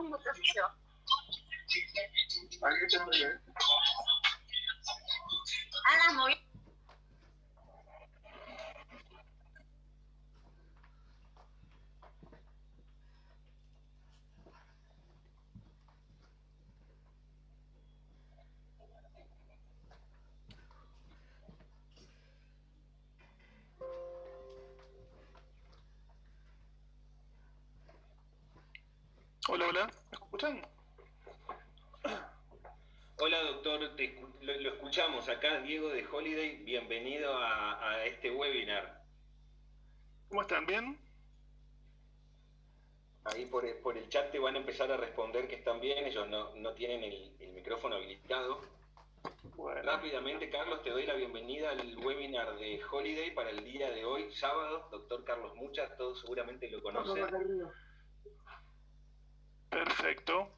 ¿Cómo te yo? Ana, muy. Hola, hola, ¿me escuchan? Hola doctor, lo escuchamos acá, Diego de Holiday, bienvenido a este webinar. ¿Cómo están? ¿Bien? Ahí por el chat te van a empezar a responder que están bien, ellos no tienen el micrófono habilitado. Bueno. Rápidamente, Carlos, te doy la bienvenida al webinar de Holiday para el día de hoy, sábado. Doctor Carlos Mucha, todos seguramente lo conocen. Perfecto.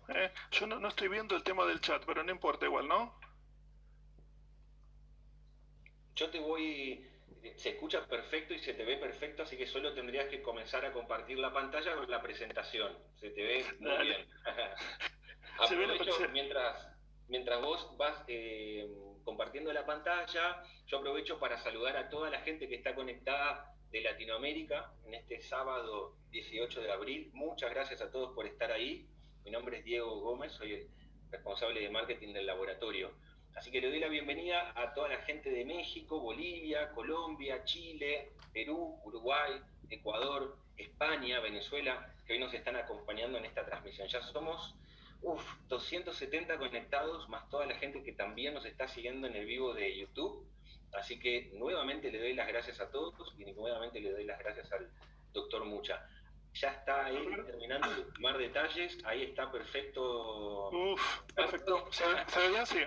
Yo no estoy viendo el tema del chat, pero no importa igual, ¿no? Yo te voy, se escucha perfecto y se te ve perfecto, así que solo tendrías que comenzar a compartir la pantalla con la presentación. Se te ve muy Dale. bien. Se ve la Aprovecho mientras vos vas compartiendo la pantalla, yo aprovecho para saludar a toda la gente que está conectada de Latinoamérica en este sábado 18 de abril. Muchas gracias a todos por estar ahí. Mi nombre es Diego Gómez, soy el responsable de marketing del laboratorio. Así que le doy la bienvenida a toda la gente de México, Bolivia, Colombia, Chile, Perú, Uruguay, Ecuador, España, Venezuela, que hoy nos están acompañando en esta transmisión. Ya somos 270 conectados, más toda la gente que también nos está siguiendo en el vivo de YouTube. Así que nuevamente le doy las gracias a todos y nuevamente le doy las gracias al doctor Mucha. Ya está ahí terminando de tomar detalles, ahí está perfecto. Perfecto. ¿Se ve bien? Sí.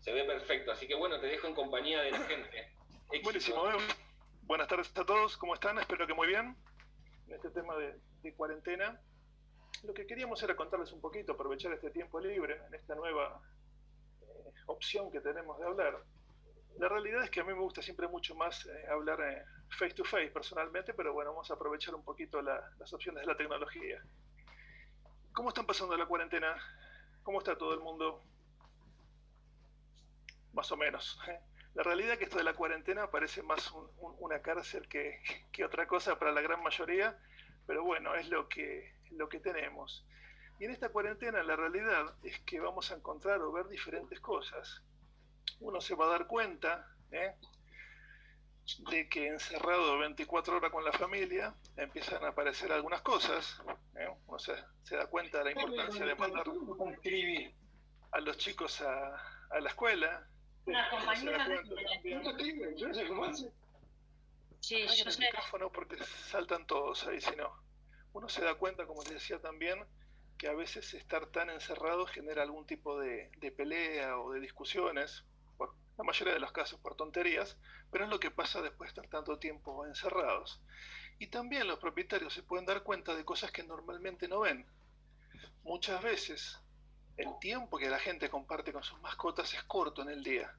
Se ve perfecto, así que bueno, te dejo en compañía de la gente. Éxito. Buenísimo. Buenas tardes a todos, ¿cómo están? Espero que muy bien. En este tema de cuarentena, lo que queríamos era contarles un poquito, aprovechar este tiempo libre en esta nueva opción que tenemos de hablar. La realidad es que a mí me gusta siempre mucho más hablar face to face personalmente, pero bueno, vamos a aprovechar un poquito las opciones de la tecnología. ¿Cómo están pasando la cuarentena? ¿Cómo está todo el mundo? Más o menos. La realidad es que esto de la cuarentena parece más una cárcel que otra cosa para la gran mayoría, pero bueno, es lo que tenemos. Y en esta cuarentena la realidad es que vamos a encontrar o ver diferentes cosas. Uno se va a dar cuenta de que encerrado 24 horas con la familia empiezan a aparecer algunas cosas. Uno se da cuenta de la importancia de mandar a los chicos a la escuela. Una compañera de Sí, yo sé. El micrófono porque saltan todos ahí, si no. Uno se da cuenta, como les decía también, que a veces estar tan encerrado genera algún tipo de pelea o de discusiones, por la mayoría de los casos por tonterías, pero es lo que pasa después de estar tanto tiempo encerrados. Y también los propietarios se pueden dar cuenta de cosas que normalmente no ven. Muchas veces el tiempo que la gente comparte con sus mascotas es corto en el día.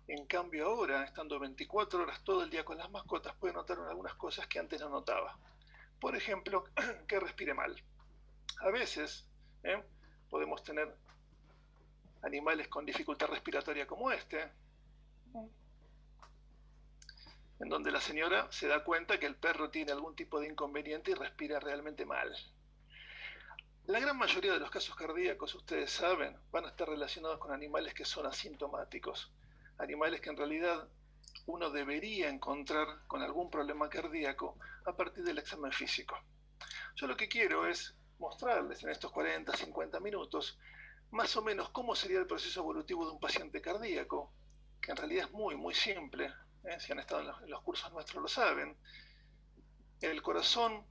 En cambio ahora, estando 24 horas todo el día con las mascotas, puede notar algunas cosas que antes no notaba. Por ejemplo, que respire mal. A veces podemos tener animales con dificultad respiratoria como este, en donde la señora se da cuenta que el perro tiene algún tipo de inconveniente y respira realmente mal. La gran mayoría de los casos cardíacos, ustedes saben, van a estar relacionados con animales que son asintomáticos, animales que en realidad uno debería encontrar con algún problema cardíaco a partir del examen físico. Yo lo que quiero es mostrarles en estos 40, 50 minutos más o menos cómo sería el proceso evolutivo de un paciente cardíaco, que en realidad es muy, muy simple. Si han estado en los cursos nuestros lo saben. El corazón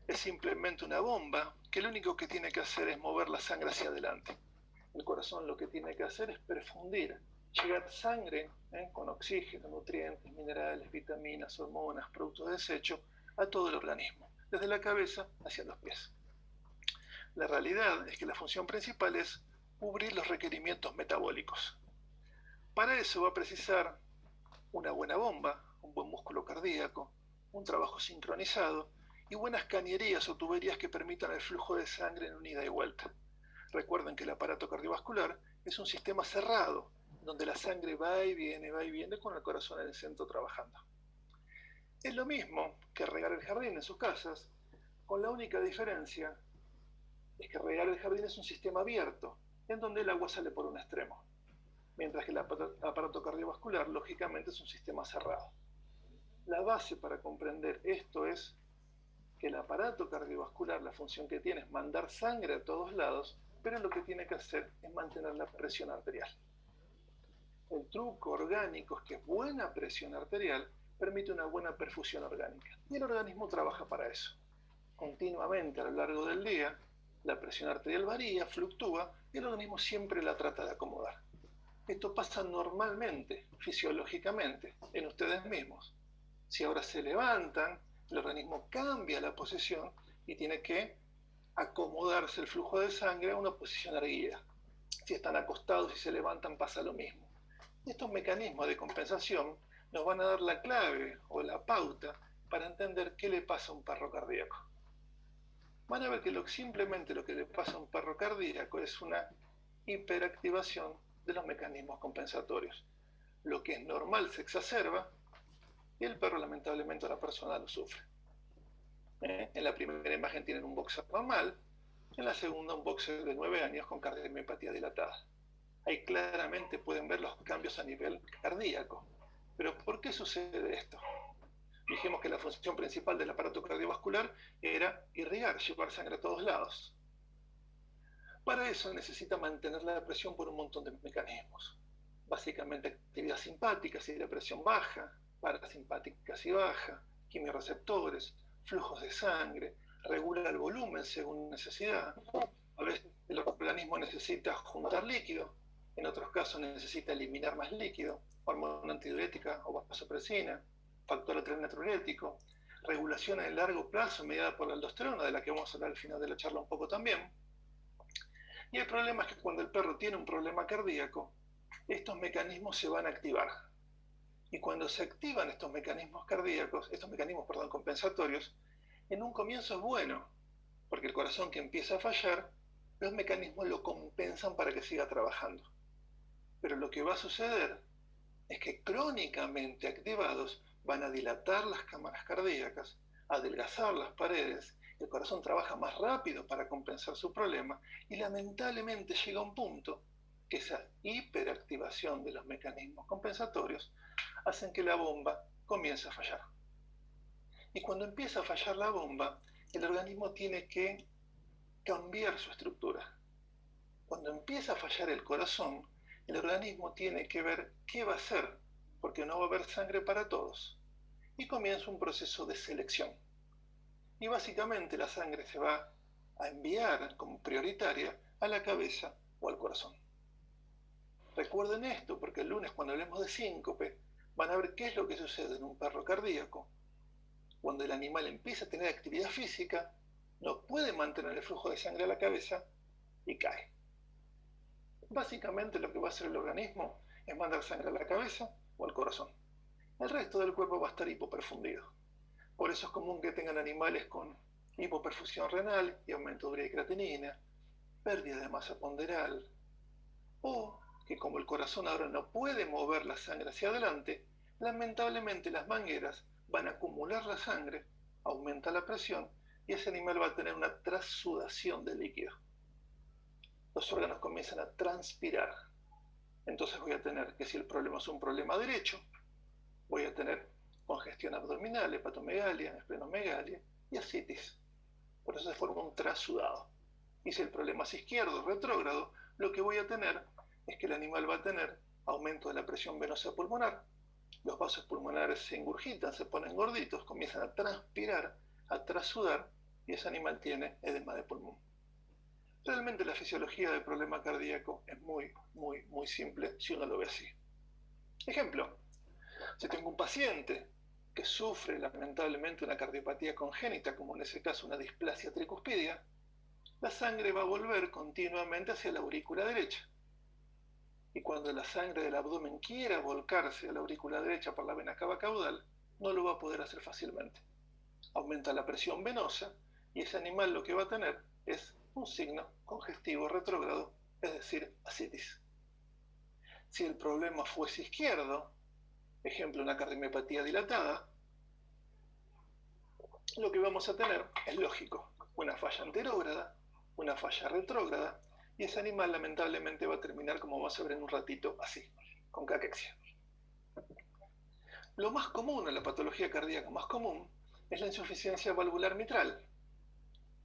es simplemente una bomba que lo único que tiene que hacer es mover la sangre hacia adelante. El corazón lo que tiene que hacer es perfundir, llegar sangre con oxígeno, nutrientes, minerales, vitaminas, hormonas, productos de desecho a todo el organismo, desde la cabeza hacia los pies. La realidad es que la función principal es cubrir los requerimientos metabólicos. Para eso va a precisar una buena bomba, un buen músculo cardíaco, un trabajo sincronizado y buenas cañerías o tuberías que permitan el flujo de sangre en un ida y vuelta. Recuerden que el aparato cardiovascular es un sistema cerrado, donde la sangre va y viene con el corazón en el centro trabajando. Es lo mismo que regar el jardín en sus casas, con la única diferencia es que regar el jardín es un sistema abierto, en donde el agua sale por un extremo, mientras que el aparato cardiovascular, lógicamente, es un sistema cerrado. La base para comprender esto es que el aparato cardiovascular, la función que tiene es mandar sangre a todos lados, pero lo que tiene que hacer es mantener la presión arterial. El truco orgánico es que buena presión arterial permite una buena perfusión orgánica, y el organismo trabaja para eso. Continuamente a lo largo del día, la presión arterial varía, fluctúa, y el organismo siempre la trata de acomodar. Esto pasa normalmente, fisiológicamente, en ustedes mismos. Si ahora se levantan, el organismo cambia la posición y tiene que acomodarse el flujo de sangre a una posición erguida. Si están acostados y se levantan, pasa lo mismo. Estos mecanismos de compensación nos van a dar la clave o la pauta para entender qué le pasa a un paro cardíaco. Van a ver que simplemente lo que le pasa a un paro cardíaco es una hiperactivación de los mecanismos compensatorios. Lo que es normal se exacerba y el perro, lamentablemente, a la persona lo sufre. En la primera imagen tienen un boxer normal, en la segunda un boxer de 9 años con cardiomiopatía dilatada. Ahí claramente pueden ver los cambios a nivel cardíaco. Pero ¿por qué sucede esto? Dijimos que la función principal del aparato cardiovascular era irrigar, llevar sangre a todos lados. Para eso necesita mantener la presión por un montón de mecanismos. Básicamente actividad simpática si la presión baja, parasimpática si baja, quimiorreceptores, flujos de sangre, regula el volumen según necesidad. A veces el organismo necesita juntar líquido, en otros casos necesita eliminar más líquido, hormona antidiurética o vasopresina, factor natriurético, regulación a largo plazo mediada por la aldosterona, de la que vamos a hablar al final de la charla un poco también. Y el problema es que cuando el perro tiene un problema cardíaco, estos mecanismos se van a activar. Y cuando se activan estos mecanismos cardíacos, compensatorios, en un comienzo es bueno, porque el corazón que empieza a fallar, los mecanismos lo compensan para que siga trabajando. Pero lo que va a suceder es que crónicamente activados van a dilatar las cámaras cardíacas, adelgazar las paredes, el corazón trabaja más rápido para compensar su problema y lamentablemente llega a un punto que esa hiperactivación de los mecanismos compensatorios hacen que la bomba comience a fallar. Y cuando empieza a fallar la bomba, el organismo tiene que cambiar su estructura. Cuando empieza a fallar el corazón, el organismo tiene que ver qué va a hacer, porque no va a haber sangre para todos. Y comienza un proceso de selección. Y básicamente la sangre se va a enviar como prioritaria a la cabeza o al corazón. Recuerden esto, porque el lunes cuando hablemos de síncope, van a ver qué es lo que sucede en un paro cardíaco. Cuando el animal empieza a tener actividad física, no puede mantener el flujo de sangre a la cabeza y cae. Básicamente lo que va a hacer el organismo es mandar sangre a la cabeza o al corazón. El resto del cuerpo va a estar hipoperfundido. Por eso es común que tengan animales con hipoperfusión renal y aumento de urea y creatinina, pérdida de masa ponderal, o que como el corazón ahora no puede mover la sangre hacia adelante, lamentablemente las mangueras van a acumular la sangre, aumenta la presión y ese animal va a tener una transudación de líquido. Los órganos comienzan a transpirar. Entonces voy a tener que si el problema es un problema derecho, voy a tener congestión abdominal, hepatomegalia, esplenomegalia y ascitis. Por eso se forma un trasudado. Y si el problema es izquierdo, retrógrado, lo que voy a tener es que el animal va a tener aumento de la presión venosa pulmonar, los vasos pulmonares se ingurgitan, se ponen gorditos, comienzan a transpirar, a trasudar, y ese animal tiene edema de pulmón. Realmente la fisiología del problema cardíaco es muy simple si uno lo ve así. Ejemplo, si tengo un paciente que sufre lamentablemente una cardiopatía congénita, como en ese caso una displasia tricuspidia, la sangre va a volver continuamente hacia la aurícula derecha. Y cuando la sangre del abdomen quiera volcarse a la aurícula derecha por la vena cava caudal, no lo va a poder hacer fácilmente. aumenta la presión venosa y ese animal lo que va a tener es un signo congestivo retrógrado, es decir, ascitis. Si el problema fuese izquierdo, ejemplo, una cardiomiopatía dilatada, lo que vamos a tener es lógico, una falla anterógrada, una falla retrógrada, y ese animal lamentablemente va a terminar, como vamos a ver en un ratito, así, con caquexia. Lo más común en la patología cardíaca más común es la insuficiencia valvular mitral.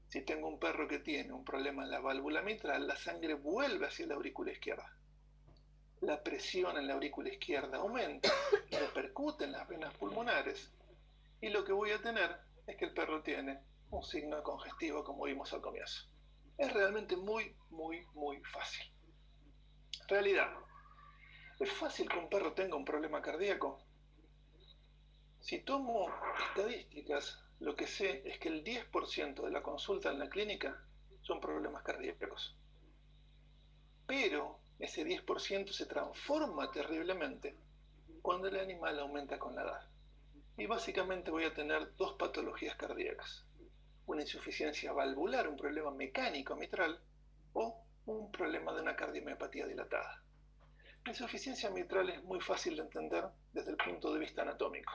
Si tengo un perro que tiene un problema en la válvula mitral, la sangre vuelve hacia la aurícula izquierda. La presión en la aurícula izquierda aumenta, repercute en las venas pulmonares, y lo que voy a tener es que el perro tiene un signo congestivo, como vimos al comienzo. Es realmente muy fácil. Realidad. ¿Es fácil que un perro tenga un problema cardíaco? Si tomo estadísticas, lo que sé es que el 10% de la consulta en la clínica son problemas cardíacos. Pero ese 10% se transforma terriblemente cuando el animal aumenta con la edad. Y básicamente voy a tener dos patologías cardíacas. Una insuficiencia valvular, un problema mecánico mitral, o un problema de una cardiomiopatía dilatada. La insuficiencia mitral es muy fácil de entender desde el punto de vista anatómico.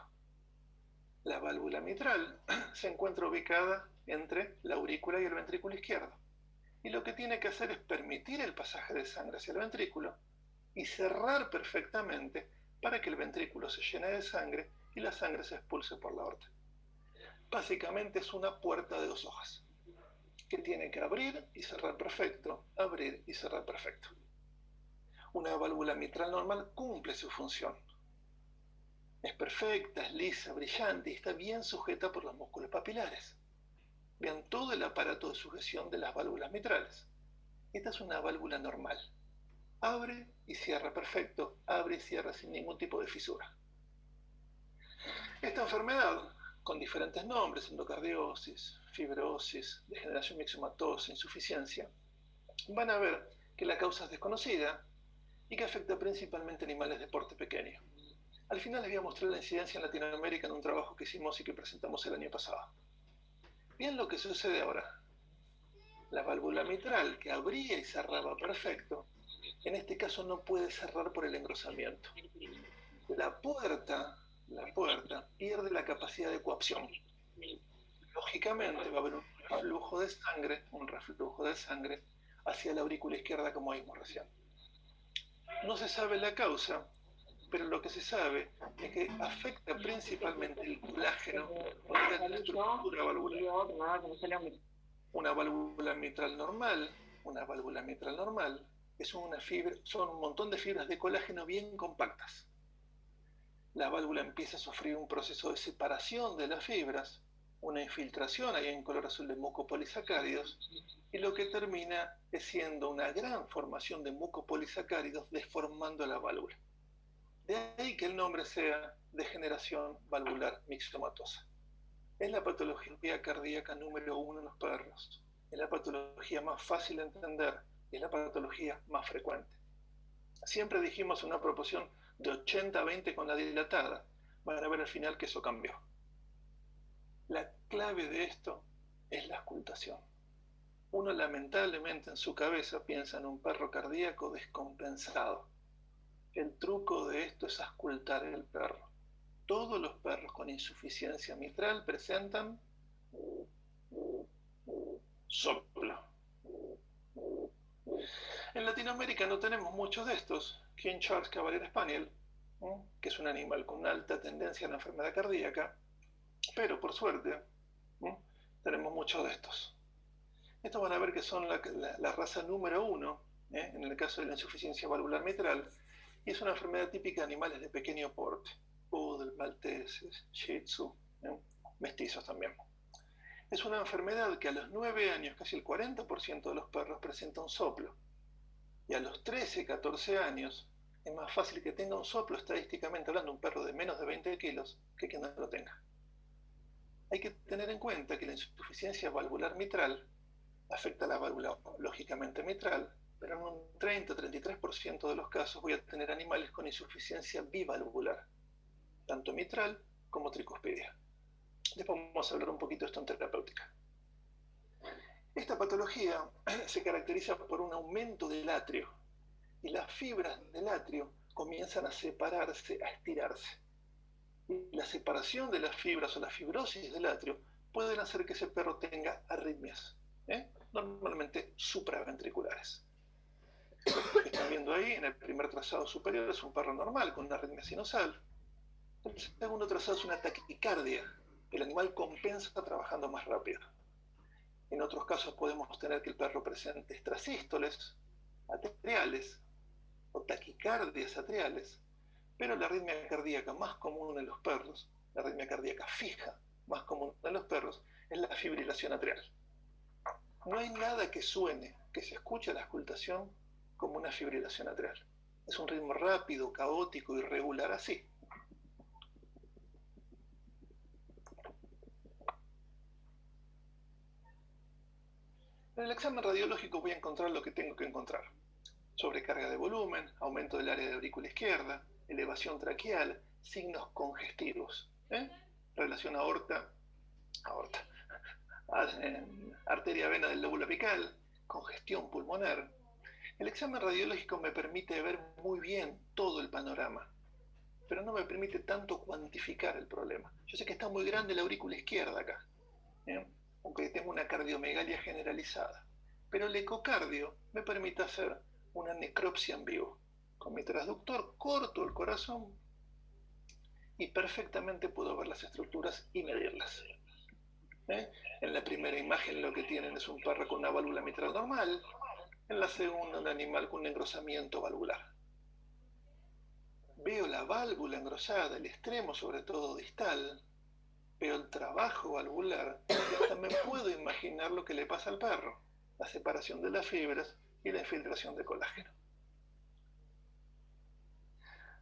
La válvula mitral se encuentra ubicada entre la aurícula y el ventrículo izquierdo. Y lo que tiene que hacer es permitir el pasaje de sangre hacia el ventrículo y cerrar perfectamente para que el ventrículo se llene de sangre y la sangre se expulse por la aorta. Básicamente es una puerta de dos hojas que tiene que abrir y cerrar perfecto, abrir y cerrar perfecto. Una válvula mitral normal cumple su función. Es perfecta, es lisa, brillante y está bien sujeta por los músculos papilares. Vean todo el aparato de sujeción de las válvulas mitrales. Esta es una válvula normal. Abre y cierra perfecto, abre y cierra sin ningún tipo de fisura. Esta enfermedad, con diferentes nombres, endocardiosis, fibrosis, degeneración mixomatosa, insuficiencia, van a ver que la causa es desconocida y que afecta principalmente a animales de porte pequeño. Al final les voy a mostrar la incidencia en Latinoamérica en un trabajo que hicimos y que presentamos el año pasado. Bien lo que sucede ahora. La válvula mitral, que abría y cerraba perfecto, en este caso no puede cerrar por el engrosamiento. La puerta pierde la capacidad de coaptación. Lógicamente va a haber un reflujo de sangre hacia la aurícula izquierda, como vimos recién. No se sabe la causa, pero lo que se sabe es que afecta principalmente el colágeno, la estructura valvular. Una válvula mitral normal son un montón de fibras de colágeno bien compactas. La válvula empieza a sufrir un proceso de separación de las fibras, una infiltración ahí en color azul de mucopolisacáridos, y lo que termina es siendo una gran formación de mucopolisacáridos deformando la válvula. De ahí que el nombre sea degeneración valvular mixomatosa. Es la patología cardíaca número 1 en los perros. Es la patología más fácil de entender y es la patología más frecuente. Siempre dijimos una proporción de 80-20 con la dilatada. Van a ver al final que eso cambió. La clave de esto es la auscultación. Uno lamentablemente en su cabeza piensa en un perro cardíaco descompensado. El truco de esto es auscultar el perro. Todos los perros con insuficiencia mitral presentan soplo. En Latinoamérica no tenemos muchos de estos. King Charles Cavalier Spaniel, que es un animal con una alta tendencia a la enfermedad cardíaca, pero por suerte tenemos muchos de estos. Estos van a ver que son la raza número 1 en el caso de la insuficiencia valvular mitral, y es una enfermedad típica de animales de pequeño porte, poodle, malteses, shih tzu, mestizos también. Es una enfermedad que a los 9 años casi el 40% de los perros presenta un soplo, y a los 13, 14 años es más fácil que tenga un soplo, estadísticamente hablando, un perro de menos de 20 kilos que no lo tenga. Hay que tener en cuenta que la insuficiencia valvular mitral afecta a la válvula lógicamente mitral, pero en un 30-33% de los casos voy a tener animales con insuficiencia bivalvular, tanto mitral como tricuspidia. Después vamos a hablar un poquito de esto en terapéutica. Esta patología se caracteriza por un aumento del atrio y las fibras del atrio comienzan a separarse, a estirarse. Y la separación de las fibras o la fibrosis del atrio pueden hacer que ese perro tenga arritmias, normalmente supraventriculares. Lo que están viendo ahí en el primer trazado superior es un perro normal con una arritmia sinusal. El segundo trazado es una taquicardia. El animal compensa trabajando más rápido. En otros casos podemos tener que el perro presente extrasístoles atriales o taquicardias atriales, pero la arritmia cardíaca más común en los perros, la arritmia cardíaca fija más común en los perros, es la fibrilación atrial. No hay nada que suene, que se escuche a la auscultación como una fibrilación atrial. Es un ritmo rápido, caótico, irregular, así. En el examen radiológico voy a encontrar lo que tengo que encontrar. Sobrecarga de volumen, aumento del área de aurícula izquierda, elevación traqueal, signos congestivos. Relación arteria-vena del lóbulo apical, congestión pulmonar. El examen radiológico me permite ver muy bien todo el panorama, pero no me permite tanto cuantificar el problema. Yo sé que está muy grande la aurícula izquierda acá, aunque tengo una cardiomegalia generalizada, pero el ecocardio me permite hacer una necropsia en vivo. Con mi transductor corto el corazón y perfectamente puedo ver las estructuras y medirlas. En la primera imagen lo que tienen es un perro con una válvula mitral normal, en la segunda un animal con un engrosamiento valvular. Veo la válvula engrosada, el extremo sobre todo distal, veo el trabajo valvular y hasta me puedo imaginar lo que le pasa al perro, la separación de las fibras y la infiltración de colágeno.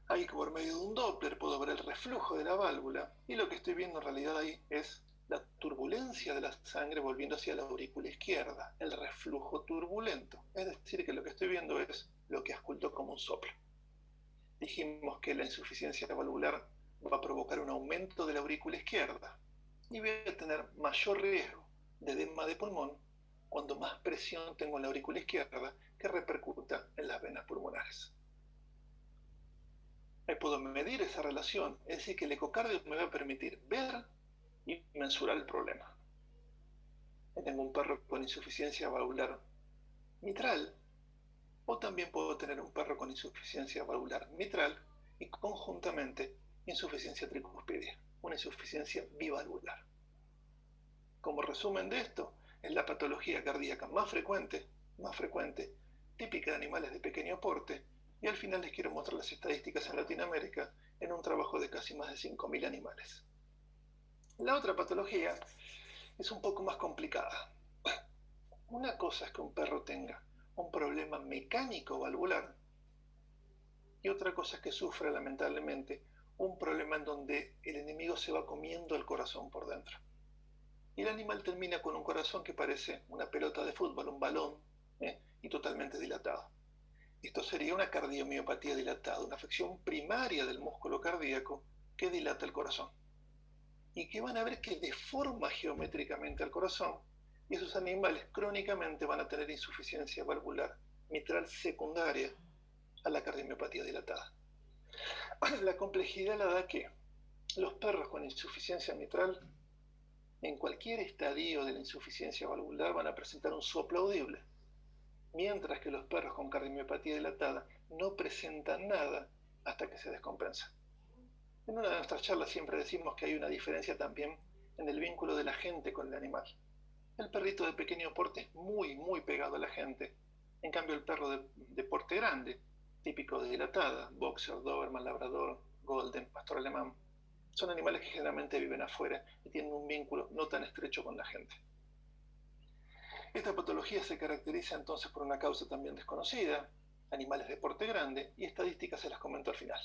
Ahí por medio de un Doppler puedo ver el reflujo de la válvula y lo que estoy viendo en realidad ahí es la turbulencia de la sangre volviendo hacia la aurícula izquierda, el reflujo turbulento. Es decir, que lo que estoy viendo es lo que ausculto como un soplo. Dijimos que la insuficiencia valvular va a provocar un aumento de la aurícula izquierda y voy a tener mayor riesgo de edema de pulmón cuando más presión tengo en la aurícula izquierda que repercuta en las venas pulmonares. Me puedo medir esa relación, es decir, que el ecocardio me va a permitir ver y mensurar el problema. Tengo un perro con insuficiencia valvular mitral, o también puedo tener un perro con insuficiencia valvular mitral y conjuntamente insuficiencia tricuspidia, una insuficiencia bivalvular. Como resumen de esto, es la patología cardíaca más frecuente, típica de animales de pequeño porte, y al final les quiero mostrar las estadísticas en Latinoamérica en un trabajo de casi más de 5.000 animales. La otra patología es un poco más complicada. Una cosa es que un perro tenga un problema mecánico valvular y otra cosa es que sufra lamentablemente un problema en donde el enemigo se va comiendo el corazón por dentro. Y el animal termina con un corazón que parece una pelota de fútbol, un balón, y totalmente dilatado. Esto sería una cardiomiopatía dilatada, una afección primaria del músculo cardíaco que dilata el corazón. Y que van a ver que deforma geométricamente el corazón y esos animales crónicamente van a tener insuficiencia valvular mitral secundaria a la cardiomiopatía dilatada. La complejidad la da que los perros con insuficiencia mitral en cualquier estadio de la insuficiencia valvular van a presentar un soplo audible, mientras que los perros con cardiomiopatía dilatada no presentan nada hasta que se descompensa. En una de nuestras charlas siempre decimos que hay una diferencia también en el vínculo de la gente con el animal. El perrito de pequeño porte es muy pegado a la gente, en cambio el perro de porte grande, típico de dilatada, boxer, doberman, labrador, golden, pastor alemán, son animales que generalmente viven afuera y tienen un vínculo no tan estrecho con la gente. Esta patología se caracteriza entonces por una causa también desconocida, animales de porte grande, y estadísticas se las comento al final.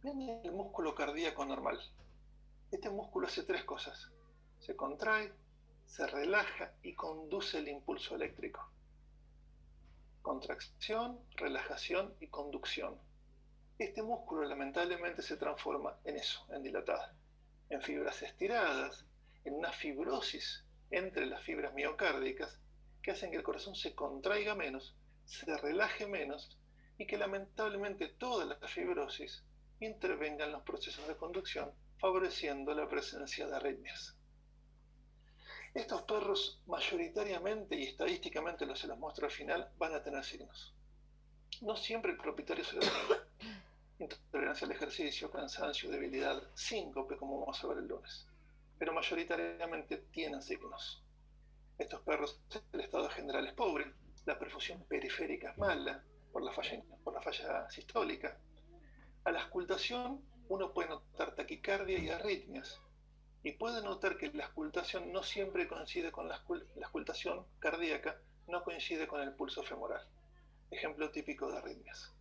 Vean el músculo cardíaco normal. Este músculo hace tres cosas: se contrae, se relaja y conduce el impulso eléctrico. Contracción, relajación y conducción. Este músculo lamentablemente se transforma en eso, en dilatada. en fibras estiradas, en una fibrosis entre las fibras miocárdicas, que hacen que el corazón se contraiga menos, se relaje menos y que lamentablemente toda la fibrosis intervenga en los procesos de conducción, favoreciendo la presencia de arritmias. Estos perros mayoritariamente y estadísticamente, se los muestro al final, van a tener signos. No siempre el propietario se lo tiene. Intolerancia al ejercicio, cansancio, debilidad, síncope, como vamos a ver el lunes. Pero mayoritariamente tienen signos. Estos perros, el estado general es pobre, la perfusión periférica es mala por la falla sistólica. A la auscultación uno puede notar taquicardia y arritmias, y puede notar que la auscultación no siempre coincide con la auscultación cardíaca, no coincide con el pulso femoral. Ejemplo típico de arritmias.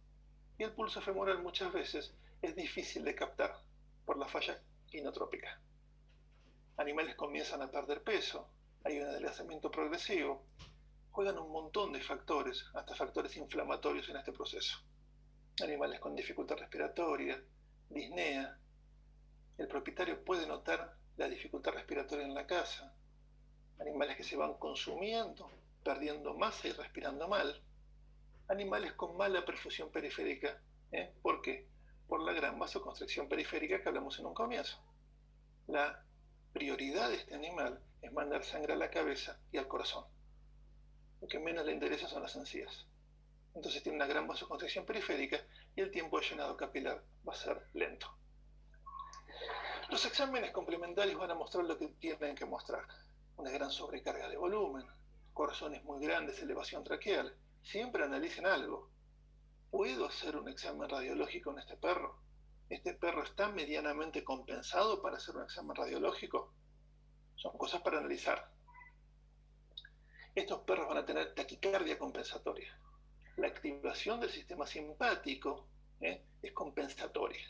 Y el pulso femoral muchas veces es difícil de captar por la falla inotrópica. Animales comienzan a perder peso, hay un adelgazamiento progresivo, juegan un montón de factores, hasta factores inflamatorios en este proceso. Animales con dificultad respiratoria, disnea. El propietario puede notar la dificultad respiratoria en la casa. Animales que se van consumiendo, perdiendo masa y respirando mal. Animales con mala perfusión periférica. ¿Por qué? Por la gran vasoconstricción periférica que hablamos en un comienzo. La prioridad de este animal es mandar sangre a la cabeza y al corazón. Lo que menos le interesa son las encías. Entonces tiene una gran vasoconstricción periférica y el tiempo de llenado capilar va a ser lento. Los exámenes complementarios van a mostrar lo que tienen que mostrar. Una gran sobrecarga de volumen, corazones muy grandes, elevación traqueal. Siempre analicen algo. ¿Puedo hacer un examen radiológico en este perro? ¿Este perro está medianamente compensado para hacer un examen radiológico? Son cosas para analizar. Estos perros van a tener taquicardia compensatoria. La activación del sistema simpático es compensatoria.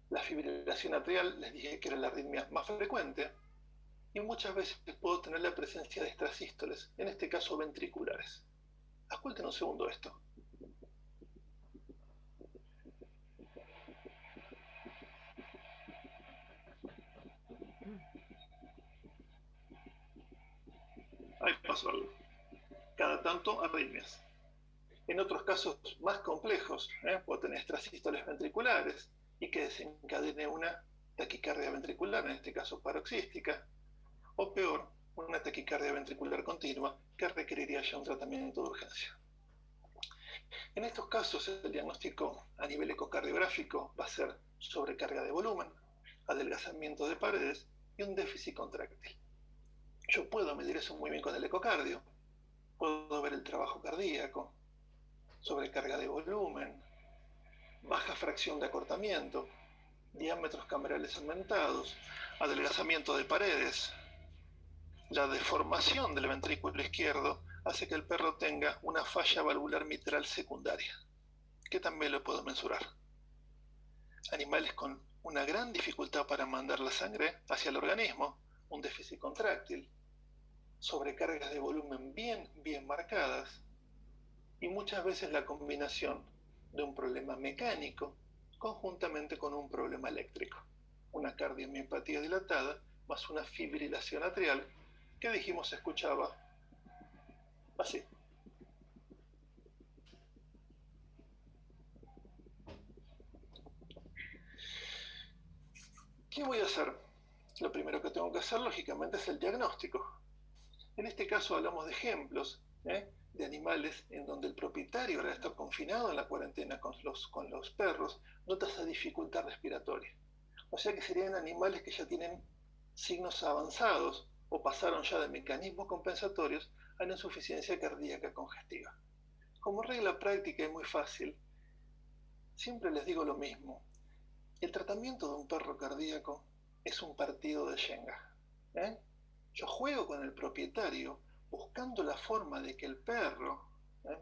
La fibrilación atrial, les dije que era la arritmia más frecuente, y muchas veces puedo tener la presencia de extrasístoles, en este caso ventriculares. Ausculten un segundo esto. Ahí pasó algo. Cada tanto arritmias. En otros casos más complejos, puedo tener extrasístoles ventriculares y que desencadene una taquicardia ventricular, en este caso paroxística, o peor, una taquicardia ventricular continua que requeriría ya un tratamiento de urgencia. En estos casos el diagnóstico a nivel ecocardiográfico va a ser sobrecarga de volumen, adelgazamiento de paredes y un déficit contráctil. Yo puedo medir eso muy bien con el ecocardio, puedo ver el trabajo cardíaco, sobrecarga de volumen, baja fracción de acortamiento, diámetros camerales aumentados, adelgazamiento de paredes. La deformación del ventrículo izquierdo hace que el perro tenga una falla valvular mitral secundaria, que también lo puedo mensurar. Animales con una gran dificultad para mandar la sangre hacia el organismo, un déficit contráctil, sobrecargas de volumen bien marcadas, y muchas veces la combinación de un problema mecánico conjuntamente con un problema eléctrico, una cardiomiopatía dilatada más una fibrilación atrial que dijimos se escuchaba así. ¿Qué voy a hacer? Lo primero que tengo que hacer, lógicamente, es el diagnóstico. En este caso hablamos de ejemplos de animales en donde el propietario, al estar confinado en la cuarentena con los perros, nota esa dificultad respiratoria. O sea que serían animales que ya tienen signos avanzados o pasaron ya de mecanismos compensatorios a una insuficiencia cardíaca congestiva. Como regla práctica y muy fácil, siempre les digo lo mismo. El tratamiento de un perro cardíaco es un partido de Shenga. Yo juego con el propietario buscando la forma de que el perro,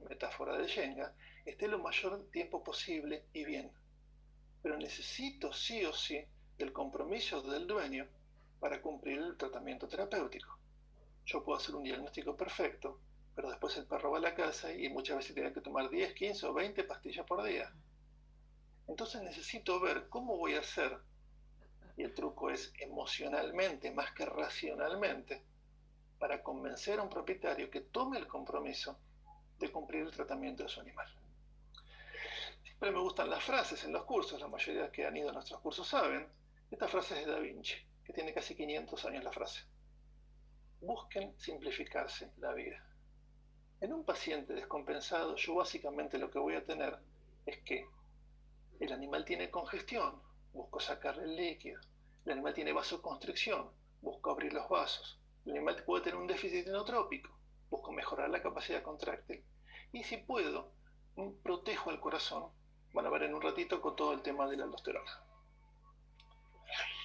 metáfora de Shenga, esté lo mayor tiempo posible y bien. Pero necesito sí o sí el compromiso del dueño para cumplir el tratamiento terapéutico. Yo puedo hacer un diagnóstico perfecto, pero después el perro va a la casa y muchas veces tiene que tomar 10, 15 o 20 pastillas por día. Entonces necesito ver cómo voy a hacer y el truco es emocionalmente más que racionalmente, para convencer a un propietario que tome el compromiso de cumplir el tratamiento de su animal. Siempre me gustan las frases en los cursos, la mayoría que han ido a nuestros cursos saben. Esta frase es de Da Vinci, que tiene casi 500 años la frase. Busquen simplificarse la vida. En un paciente descompensado, yo básicamente lo que voy a tener es que el animal tiene congestión, busco sacarle el líquido. El animal tiene vasoconstricción, busco abrir los vasos. El animal puede tener un déficit enotrópico, busco mejorar la capacidad contráctil. Y si puedo, protejo al corazón. Van a ver en un ratito con todo el tema de la aldosterona.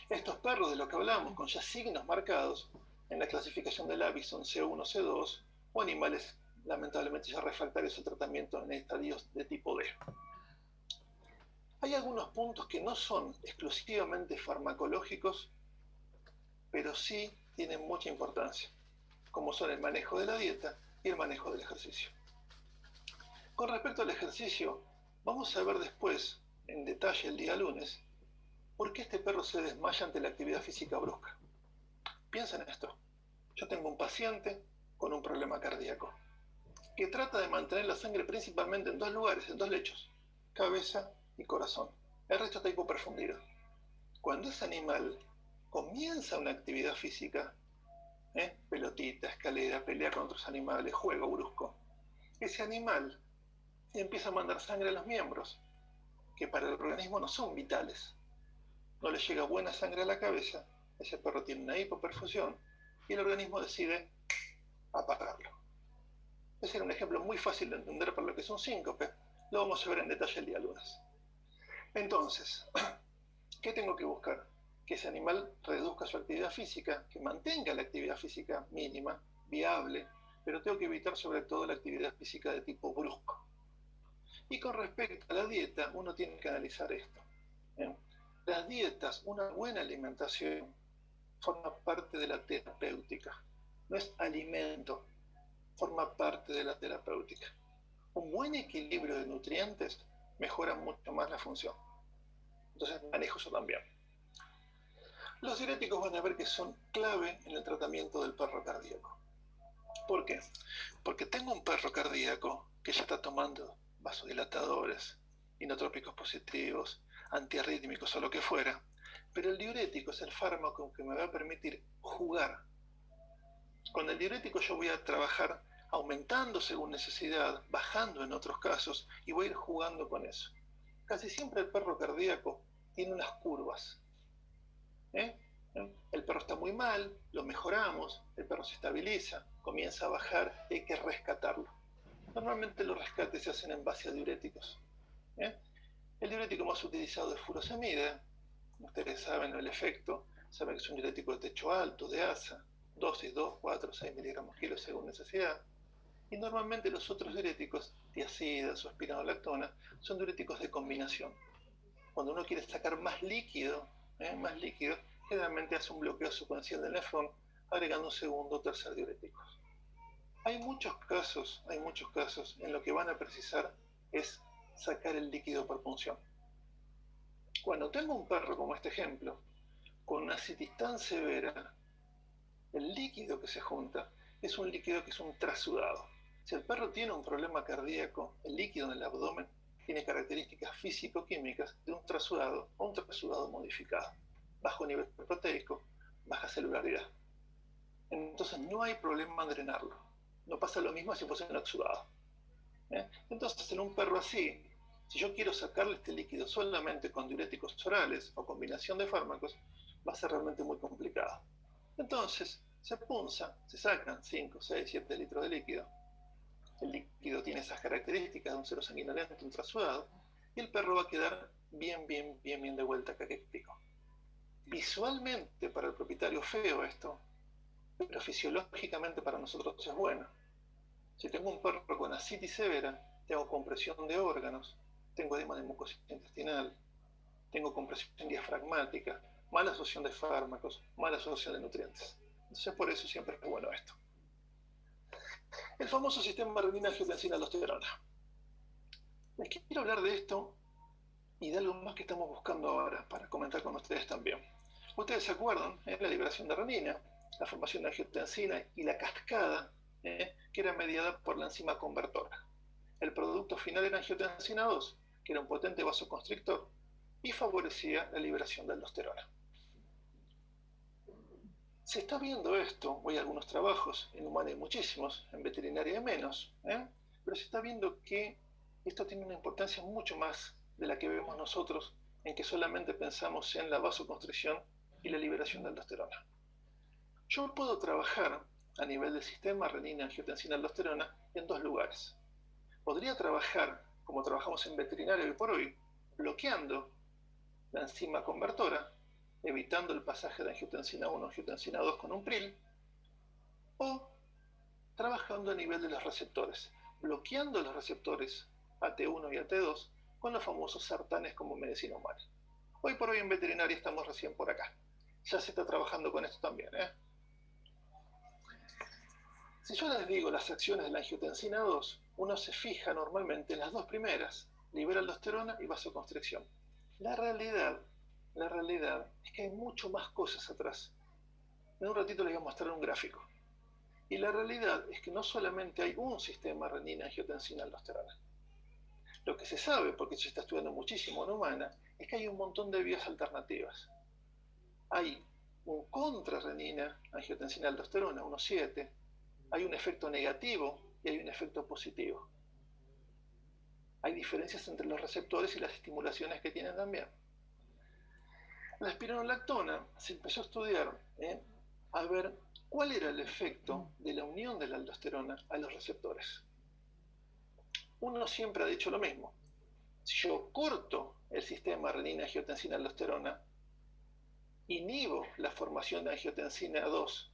Estos perros de los que hablamos, con ya signos marcados en la clasificación del ABI, son C1, C2, o animales lamentablemente ya refractarios al tratamiento en estadios de tipo D. Hay algunos puntos que no son exclusivamente farmacológicos, pero sí tienen mucha importancia, como son el manejo de la dieta y el manejo del ejercicio. Con respecto al ejercicio, vamos a ver después, en detalle el día lunes, por qué este perro se desmaya ante la actividad física brusca. Piensa en esto. Yo tengo un paciente con un problema cardíaco que trata de mantener la sangre principalmente en dos lugares, en dos lechos, cabeza y corazón. El resto está hipoperfundido. Cuando ese animal comienza una actividad física, pelotita, escalera, pelea con otros animales, juego brusco, ese animal empieza a mandar sangre a los miembros, que para el organismo no son vitales. No le llega buena sangre a la cabeza, ese perro tiene una hipoperfusión y el organismo decide apagarlo. Ese era un ejemplo muy fácil de entender para lo que es un síncope. Lo vamos a ver en detalle el día lunes. Entonces, ¿qué tengo que buscar? Que ese animal reduzca su actividad física, que mantenga la actividad física mínima, viable, pero tengo que evitar sobre todo la actividad física de tipo brusco. Y con respecto a la dieta, uno tiene que analizar esto. Las dietas, una buena alimentación, forma parte de la terapéutica. No es alimento, forma parte de la terapéutica. Un buen equilibrio de nutrientes mejora mucho más la función. Entonces manejo eso también. Los diuréticos van a ver que son clave en el tratamiento del perro cardíaco. ¿Por qué? Porque tengo un perro cardíaco que ya está tomando vasodilatadores, inotrópicos positivos, antiarrítmicos o lo que fuera, pero el diurético es el fármaco que me va a permitir jugar. Con el diurético yo voy a trabajar aumentando según necesidad, bajando en otros casos, y voy a ir jugando con eso. Casi siempre el perro cardíaco tiene unas curvas. El perro está muy mal, lo mejoramos, el perro se estabiliza, comienza a bajar y hay que rescatarlo. Normalmente los rescates se hacen en base a diuréticos. El diurético más utilizado es furosemida. Ustedes saben el efecto, saben que es un diurético de techo alto, de ASA, dosis 2, 4, 6 miligramos kilo según necesidad. Y normalmente los otros diuréticos, tiazidas o espironolactona, son diuréticos de combinación. Cuando uno quiere sacar más líquido, generalmente hace un bloqueo secuencial del nefrón, agregando un segundo o tercer diurético. Hay muchos casos en lo que van a precisar es sacar el líquido por punción. Cuando tengo un perro como este ejemplo, con una citis tan severa, el líquido que se junta es un líquido que es un trasudado. Si el perro tiene un problema cardíaco, el líquido en el abdomen tiene características físico-químicas de un trasudado o un trasudado modificado. Bajo nivel proteico, baja celularidad. Entonces no hay problema en drenarlo. No pasa lo mismo si fuese un exudado. Entonces en un perro así, si yo quiero sacarle este líquido solamente con diuréticos orales o combinación de fármacos, va a ser realmente muy complicado. Entonces se punza, se sacan 5, 6, 7 litros de líquido. El líquido tiene esas características de un cero sanguinolento, un trasudado, y el perro va a quedar bien de vuelta acá que explico. Visualmente para el propietario feo esto, pero fisiológicamente para nosotros es bueno. Si tengo un perro con ascitis severa, tengo compresión de órganos, tengo edema de mucosa intestinal, tengo compresión diafragmática, mala absorción de fármacos, mala absorción de nutrientes. Entonces por eso siempre es bueno esto. El famoso sistema renina-angiotensina-aldosterona. Les quiero hablar de esto y de algo más que estamos buscando ahora para comentar con ustedes también. Ustedes se acuerdan, la liberación de renina, la formación de angiotensina y la cascada, que era mediada por la enzima convertora. El producto final era angiotensina 2, que era un potente vasoconstrictor y favorecía la liberación de aldosterona. Se está viendo esto, hoy algunos trabajos, en humana hay muchísimos, en veterinaria hay menos, pero se está viendo que esto tiene una importancia mucho más de la que vemos nosotros, en que solamente pensamos en la vasoconstricción y la liberación de aldosterona. Yo puedo trabajar a nivel del sistema renina, angiotensina, aldosterona en dos lugares. Podría trabajar, como trabajamos en veterinaria hoy por hoy, bloqueando la enzima convertora, evitando el pasaje de angiotensina 1 a angiotensina 2 con un PRIL, o trabajando a nivel de los receptores, bloqueando los receptores AT1 y AT2 con los famosos sartanes como medicina humana. Hoy por hoy en veterinaria estamos recién por acá. Ya se está trabajando con esto también. Si yo les digo las acciones de la angiotensina 2, uno se fija normalmente en las dos primeras, libera aldosterona y vasoconstricción. La realidad es que hay mucho más cosas atrás. En un ratito les voy a mostrar un gráfico. Y la realidad es que no solamente hay un sistema renina, angiotensina, aldosterona. Lo que se sabe, porque se está estudiando muchísimo en humana, es que hay un montón de vías alternativas. Hay un contrarrenina, angiotensina, aldosterona, 1,7. Hay un efecto negativo y hay un efecto positivo. Hay diferencias entre los receptores y las estimulaciones que tienen también. La espironolactona se empezó a estudiar a ver cuál era el efecto de la unión de la aldosterona a los receptores. Uno siempre ha dicho lo mismo. Si yo corto el sistema renina, angiotensina, aldosterona, inhibo la formación de angiotensina 2.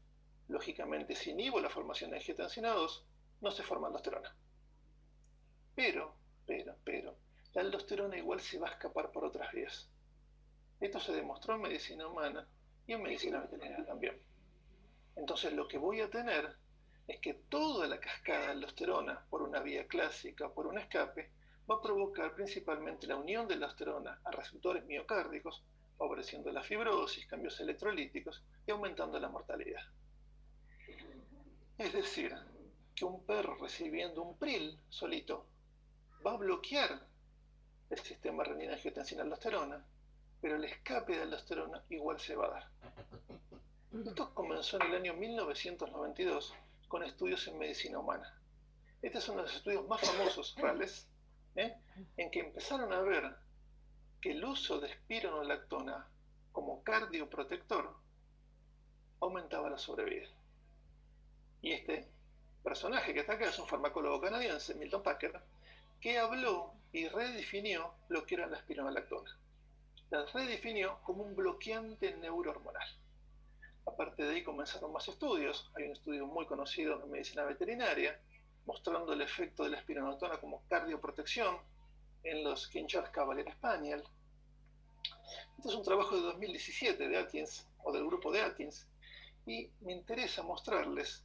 Lógicamente, si inhibo la formación de angiotensina 2, no se forma aldosterona. Pero, la aldosterona igual se va a escapar por otras vías. Esto se demostró en medicina humana y en medicina veterinaria también. Entonces lo que voy a tener es que toda la cascada de aldosterona, por una vía clásica, por un escape, va a provocar principalmente la unión de la aldosterona a receptores miocárdicos, favoreciendo la fibrosis, cambios electrolíticos y aumentando la mortalidad. Es decir, que un perro recibiendo un PRIL solito va a bloquear el sistema renina, angiotensina, aldosterona, pero el escape de aldosterona igual se va a dar. Esto comenzó en el año 1992 con estudios en medicina humana. Este es uno de los estudios más famosos, reales, en que empezaron a ver que el uso de espironolactona como cardioprotector aumentaba la sobrevida. Y este personaje que está acá es un farmacólogo canadiense, Milton Packer, que habló y redefinió lo que era la espironolactona. La redefinió como un bloqueante neurohormonal. Aparte de ahí comenzaron más estudios. Hay un estudio muy conocido en medicina veterinaria mostrando el efecto de la espironolactona como cardioprotección en los Kinshasa Cavalier Spaniel. Este es un trabajo de 2017 de Atkins, o del grupo de Atkins, y me interesa mostrarles.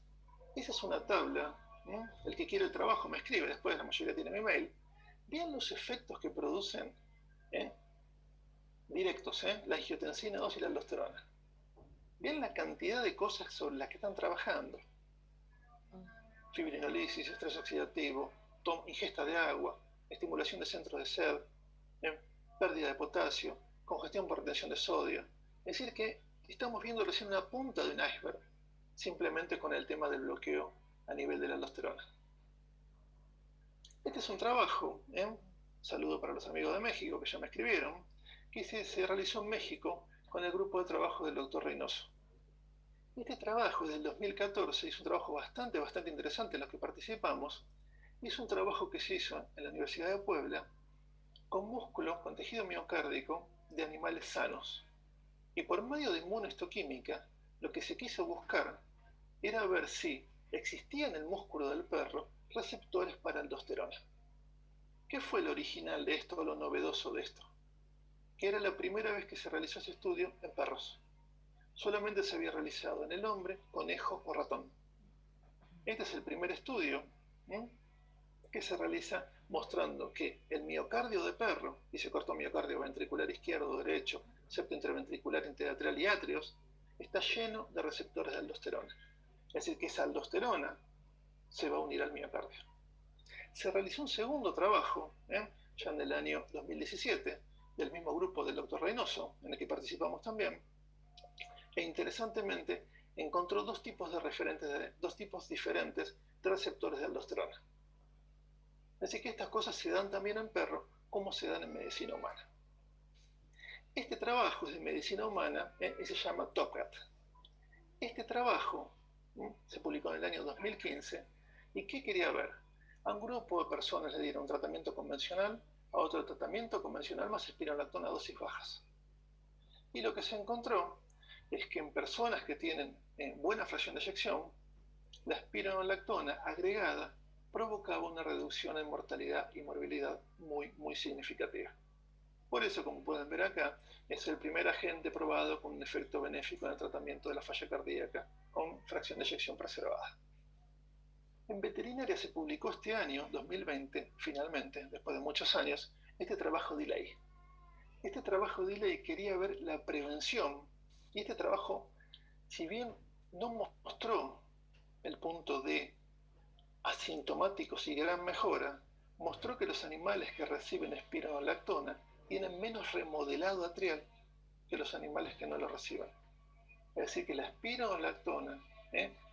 Esa es una tabla. El que quiere el trabajo me escribe, después la mayoría tiene mi mail. Vean los efectos que producen directos, la angiotensina 2 y la aldosterona. Vean la cantidad de cosas sobre las que están trabajando. Fibrinolisis, estrés oxidativo, ingesta de agua, estimulación de centros de sed, pérdida de potasio, congestión por retención de sodio. Es decir que estamos viendo recién una punta de un iceberg, simplemente con el tema del bloqueo a nivel de la aldosterona. Este es un trabajo, saludo para los amigos de México que ya me escribieron, que se realizó en México con el grupo de trabajo del doctor Reynoso. Este trabajo es del 2014 y es un trabajo bastante interesante en los que participamos, y es un trabajo que se hizo en la Universidad de Puebla con músculo, con tejido miocárdico de animales sanos. Y por medio de inmunohistoquímica, lo que se quiso buscar era ver si existía en el músculo del perro receptores para aldosterona. ¿Qué fue lo original de esto, lo novedoso de esto? Que era la primera vez que se realizó ese estudio en perros. Solamente se había realizado en el hombre, conejo o ratón. Este es el primer estudio que se realiza mostrando que el miocardio de perro, y se cortó miocardio ventricular izquierdo, derecho, septo interventricular, interatral y atrios, está lleno de receptores de aldosterona. Es decir, que esa aldosterona se va a unir al miocardio. Se realizó un segundo trabajo, ya en el año 2017, del mismo grupo del doctor Reynoso, en el que participamos también, e interesantemente encontró dos tipos diferentes de receptores de aldosterona. Así que estas cosas se dan también en perro, como se dan en medicina humana. Este trabajo es de medicina humana y se llama TOCAT. Este trabajo se publicó en el año 2015. ¿Y qué quería ver? A un grupo de personas le dieron un tratamiento convencional, a otro tratamiento convencional más espironolactona a dosis bajas. Y lo que se encontró es que en personas que tienen buena fracción de eyección, la espironolactona agregada provocaba una reducción en mortalidad y morbilidad muy significativa. Por eso, como pueden ver acá, es el primer agente probado con un efecto benéfico en el tratamiento de la falla cardíaca con fracción de eyección preservada. En veterinaria se publicó este año, 2020, finalmente, después de muchos años, este trabajo de Delay. Este trabajo de Delay quería ver la prevención, y este trabajo, si bien no mostró el punto de asintomáticos y gran mejora, mostró que los animales que reciben espironolactona tienen menos remodelado atrial que los animales que no lo reciben. Es decir, que la espironolactona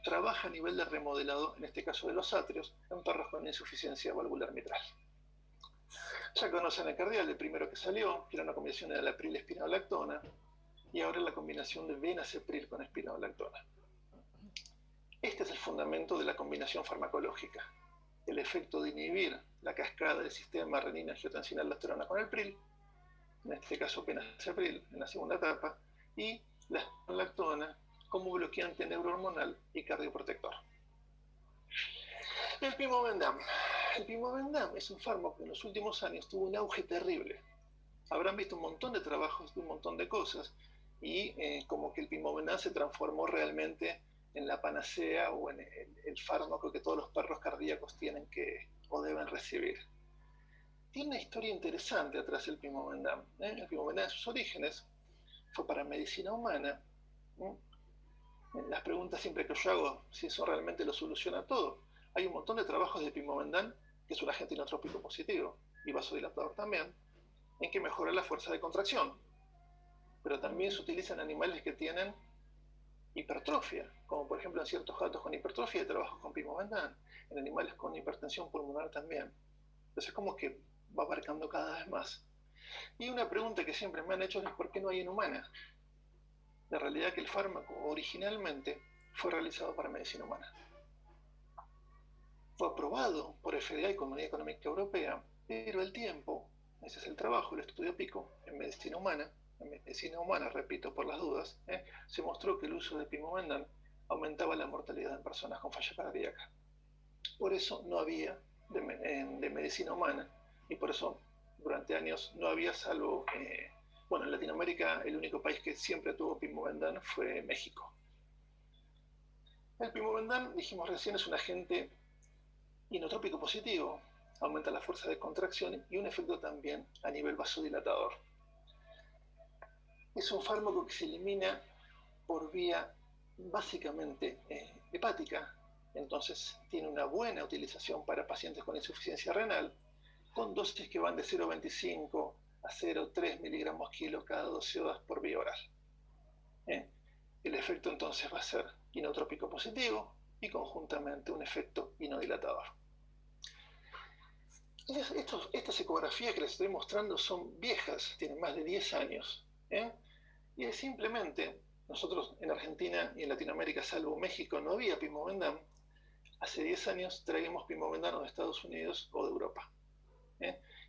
trabaja a nivel de remodelado, en este caso de los atrios, en perros con insuficiencia valvular mitral. Ya conocen el cardial, el primero que salió, que era una combinación de alapril y espironolactona, y ahora la combinación de venacepril con espironolactona. Este es el fundamento de la combinación farmacológica, el efecto de inhibir la cascada del sistema renina-angiotensina-aldosterona con el pril, en este caso venacepril en la segunda etapa, y la espironolactona como bloqueante neurohormonal y cardioprotector. El pimovendam. El pimovendam es un fármaco que en los últimos años tuvo un auge terrible. Habrán visto un montón de trabajos de un montón de cosas y como que el pimovendam se transformó realmente en la panacea o en el fármaco que todos los perros cardíacos tienen que o deben recibir. Tiene una historia interesante atrás del pimovendam. El pimovendam en sus orígenes fue para medicina humana. Las preguntas siempre que yo hago, si eso realmente lo soluciona todo. Hay un montón de trabajos de pimovendam, que es un agente inotrópico positivo y vasodilatador también, en que mejora la fuerza de contracción. Pero también se utiliza en animales que tienen hipertrofia, como por ejemplo en ciertos gatos con hipertrofia, trabajos con pimovendam, en animales con hipertensión pulmonar también. Entonces como que va abarcando cada vez más. Y una pregunta que siempre me han hecho es ¿por qué no hay en humana? La realidad es que el fármaco originalmente fue realizado para medicina humana. Fue aprobado por FDA y Comunidad Económica Europea, pero el tiempo, ese es el trabajo, el estudio PICO en medicina humana, repito por las dudas, se mostró que el uso de pimovendam aumentaba la mortalidad en personas con falla cardíaca. Por eso no había de medicina humana y por eso durante años no había salvo... Bueno, en Latinoamérica el único país que siempre tuvo pimovendam fue México. El pimovendam, dijimos recién, es un agente inotrópico positivo, aumenta la fuerza de contracción y un efecto también a nivel vasodilatador. Es un fármaco que se elimina por vía básicamente hepática, entonces tiene una buena utilización para pacientes con insuficiencia renal, con dosis que van de 0,25 a 0,3 miligramos kilo cada 12 horas por vía oral. El efecto entonces va a ser inotrópico positivo y conjuntamente un efecto inodilatador. Estas ecografías que les estoy mostrando son viejas, tienen más de 10 años. Y es simplemente, nosotros en Argentina y en Latinoamérica, salvo México, no había pimovendam. Hace 10 años traíamos pimovendam de Estados Unidos o de Europa.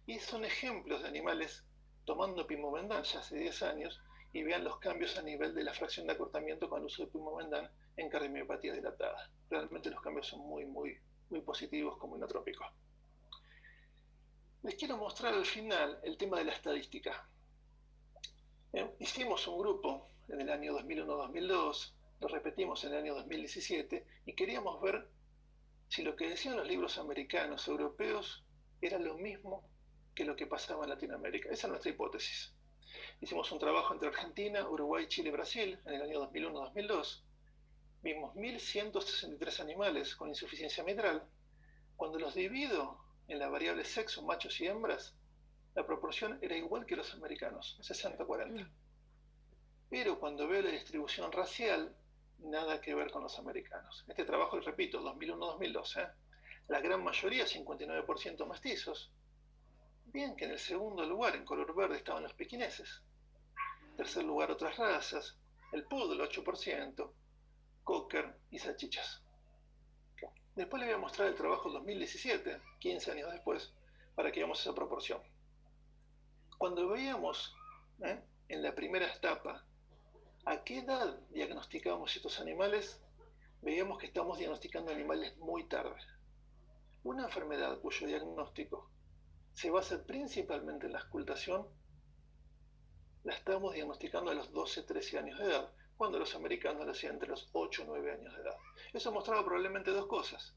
Y son ejemplos de animales tomando pimovendam ya hace 10 años y vean los cambios a nivel de la fracción de acortamiento con el uso de pimovendam en cardiomiopatía dilatada. Realmente los cambios son muy positivos como inotrópicos. Les quiero mostrar al final el tema de la estadística. Hicimos un grupo en el año 2001-2002, lo repetimos en el año 2017 y queríamos ver si lo que decían los libros americanos, europeos era lo mismo que lo que pasaba en Latinoamérica. Esa es nuestra hipótesis. Hicimos un trabajo entre Argentina, Uruguay, Chile y Brasil en el año 2001-2002. Vimos 1.163 animales con insuficiencia mitral. Cuando los divido en la variable sexo, machos y hembras, la proporción era igual que los americanos, 60-40. Pero cuando veo la distribución racial, nada que ver con los americanos. Este trabajo, repito, 2001-2002, la gran mayoría, 59% mestizos. Bien que en el segundo lugar, en color verde, estaban los pequineses. Tercer lugar, otras razas, el poodle, 8%, cocker y salchichas. Después les voy a mostrar el trabajo 2017, 15 años después, para que veamos esa proporción. Cuando veíamos en la primera etapa a qué edad diagnosticábamos estos animales, veíamos que estamos diagnosticando animales muy tarde. Una enfermedad cuyo diagnóstico se basa principalmente en la auscultación, la estamos diagnosticando a los 12-13 años de edad, cuando los americanos lo hacían entre los 8-9 años de edad. Eso mostraba probablemente dos cosas: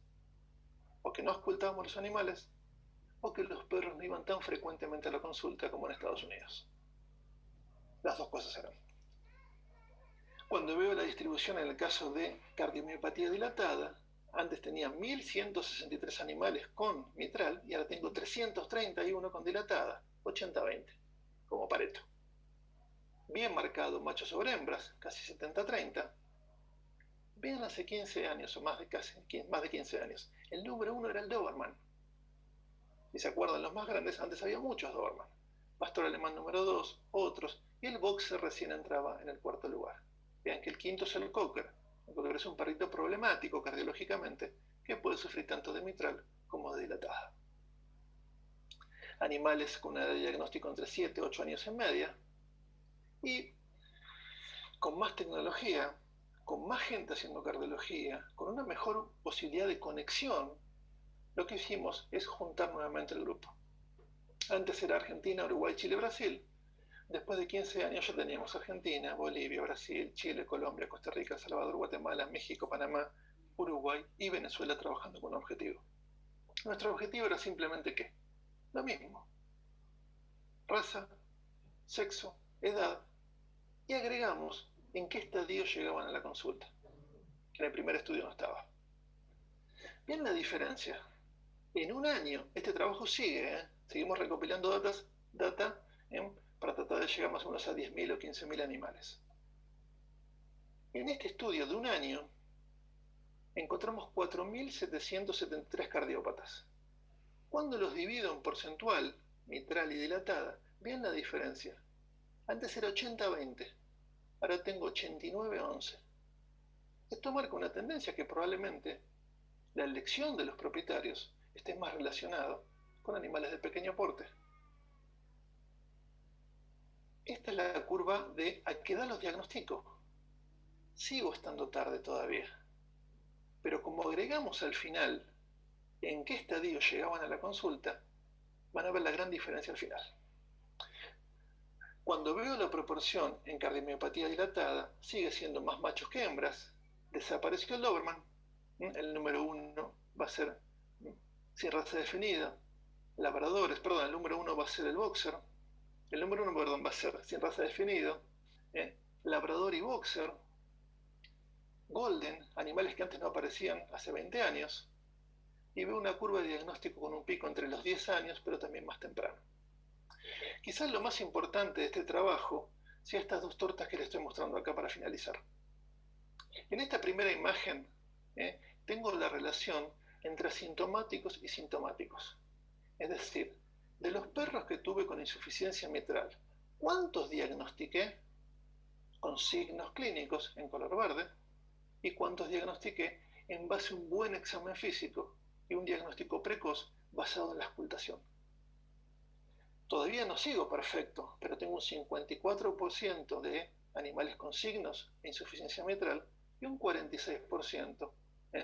o que no auscultábamos los animales, o que los perros no iban tan frecuentemente a la consulta como en Estados Unidos. Las dos cosas eran. Cuando veo la distribución en el caso de cardiomiopatía dilatada, antes tenía 1.163 animales con mitral y ahora tengo 331 con dilatada, 80-20, como Pareto. Bien marcado machos sobre hembras, casi 70-30. Vean hace 15 años, o más de 15 años, el número 1 era el Doberman. Si se acuerdan, los más grandes, antes había muchos Doberman. Pastor alemán número 2, otros, y el boxer recién entraba en el cuarto lugar. Vean que el quinto es el cocker. El cocker es un perrito problemático cardiológicamente que puede sufrir tanto de mitral como de dilatada. Animales con una edad de diagnóstico entre 7 y 8 años en media. Y con más tecnología, con más gente haciendo cardiología, con una mejor posibilidad de conexión, lo que hicimos es juntar nuevamente el grupo. Antes era Argentina, Uruguay, Chile, Brasil. Después de 15 años ya teníamos Argentina, Bolivia, Brasil, Chile, Colombia, Costa Rica, El Salvador, Guatemala, México, Panamá, Uruguay y Venezuela trabajando con un objetivo. Nuestro objetivo era simplemente ¿qué? Lo mismo. Raza, sexo, edad, y agregamos en qué estadio llegaban a la consulta, que en el primer estudio no estaba. ¿Ven la diferencia? En un año, este trabajo sigue, seguimos recopilando data para tratar de llegar más o menos a 10.000 o 15.000 animales. En este estudio de un año, encontramos 4.773 cardiópatas. Cuando los divido en porcentual, mitral y dilatada, vean la diferencia. Antes era 80-20, ahora tengo 89-11. Esto marca una tendencia que probablemente la elección de los propietarios esté más relacionado con animales de pequeño porte. Esta es la curva de a qué edad los diagnostico. Sigo estando tarde todavía, pero como agregamos al final en qué estadio llegaban a la consulta, van a ver la gran diferencia al final. Cuando veo la proporción en cardiomiopatía dilatada, sigue siendo más machos que hembras. Desapareció el Doberman. El número 1 va a ser sin raza definida. Labradores, el número 1 va a ser el boxer. El número 1, va a ser sin raza definida. Labrador y boxer. Golden, animales que antes no aparecían hace 20 años. Y veo una curva de diagnóstico con un pico entre los 10 años, pero también más temprano. Quizás lo más importante de este trabajo sea estas dos tortas que les estoy mostrando acá para finalizar. En esta primera imagen tengo la relación entre asintomáticos y sintomáticos. Es decir, de los perros que tuve con insuficiencia mitral, ¿cuántos diagnostiqué con signos clínicos en color verde? ¿Y cuántos diagnostiqué en base a un buen examen físico y un diagnóstico precoz basado en la auscultación? Todavía no sigo perfecto, pero tengo un 54% de animales con signos de insuficiencia mitral y un 46%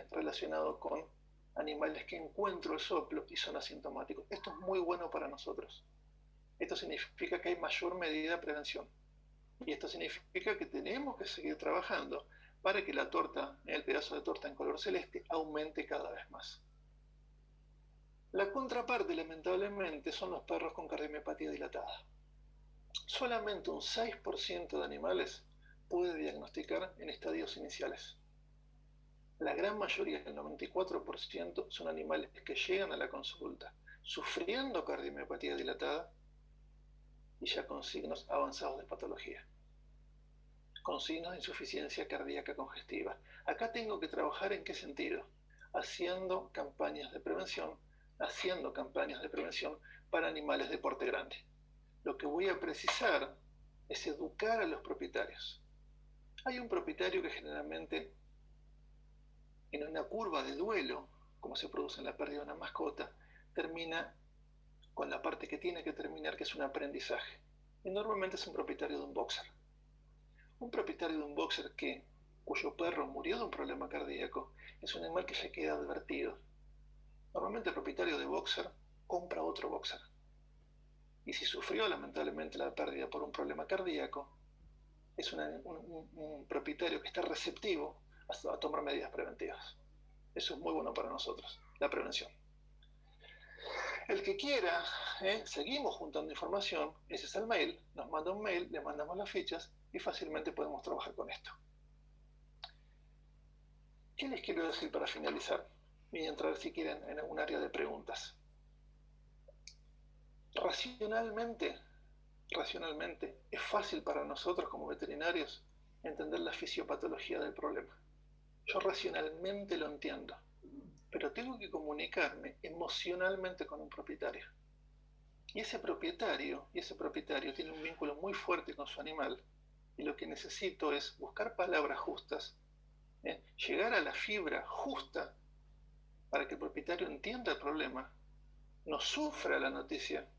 relacionado con animales que encuentro el soplo y son asintomáticos. Esto es muy bueno para nosotros. Esto significa que hay mayor medida de prevención. Y esto significa que tenemos que seguir trabajando para que la torta, el pedazo de torta en color celeste, aumente cada vez más. La contraparte, lamentablemente, son los perros con cardiomiopatía dilatada. Solamente un 6% de animales puede diagnosticar en estadios iniciales. La gran mayoría, el 94%, son animales que llegan a la consulta sufriendo cardiomiopatía dilatada y ya con signos avanzados de patología, con signos de insuficiencia cardíaca congestiva. Acá tengo que trabajar en qué sentido, haciendo campañas de prevención para animales de porte grande. Lo que voy a precisar es educar a los propietarios. Hay un propietario que generalmente en una curva de duelo, como se produce en la pérdida de una mascota, termina con la parte que tiene que terminar, que es un aprendizaje. Y normalmente es un propietario de un boxer. Un propietario de un boxer cuyo perro murió de un problema cardíaco es un animal que ya queda advertido. Normalmente el propietario de boxer compra otro boxer. Y si sufrió lamentablemente la pérdida por un problema cardíaco, es un propietario que está receptivo a tomar medidas preventivas. Eso es muy bueno para nosotros, la prevención. El que quiera, seguimos juntando información, ese es el mail, nos manda un mail, le mandamos las fichas y fácilmente podemos trabajar con esto. ¿Qué les quiero decir para finalizar? Y entrar, si quieren, en un área de preguntas. Racionalmente, es fácil para nosotros como veterinarios entender la fisiopatología del problema. Yo racionalmente lo entiendo, pero tengo que comunicarme emocionalmente con un propietario. Y ese propietario tiene un vínculo muy fuerte con su animal, y lo que necesito es buscar palabras justas, llegar a la fibra justa para que el propietario entienda el problema, no sufra la noticia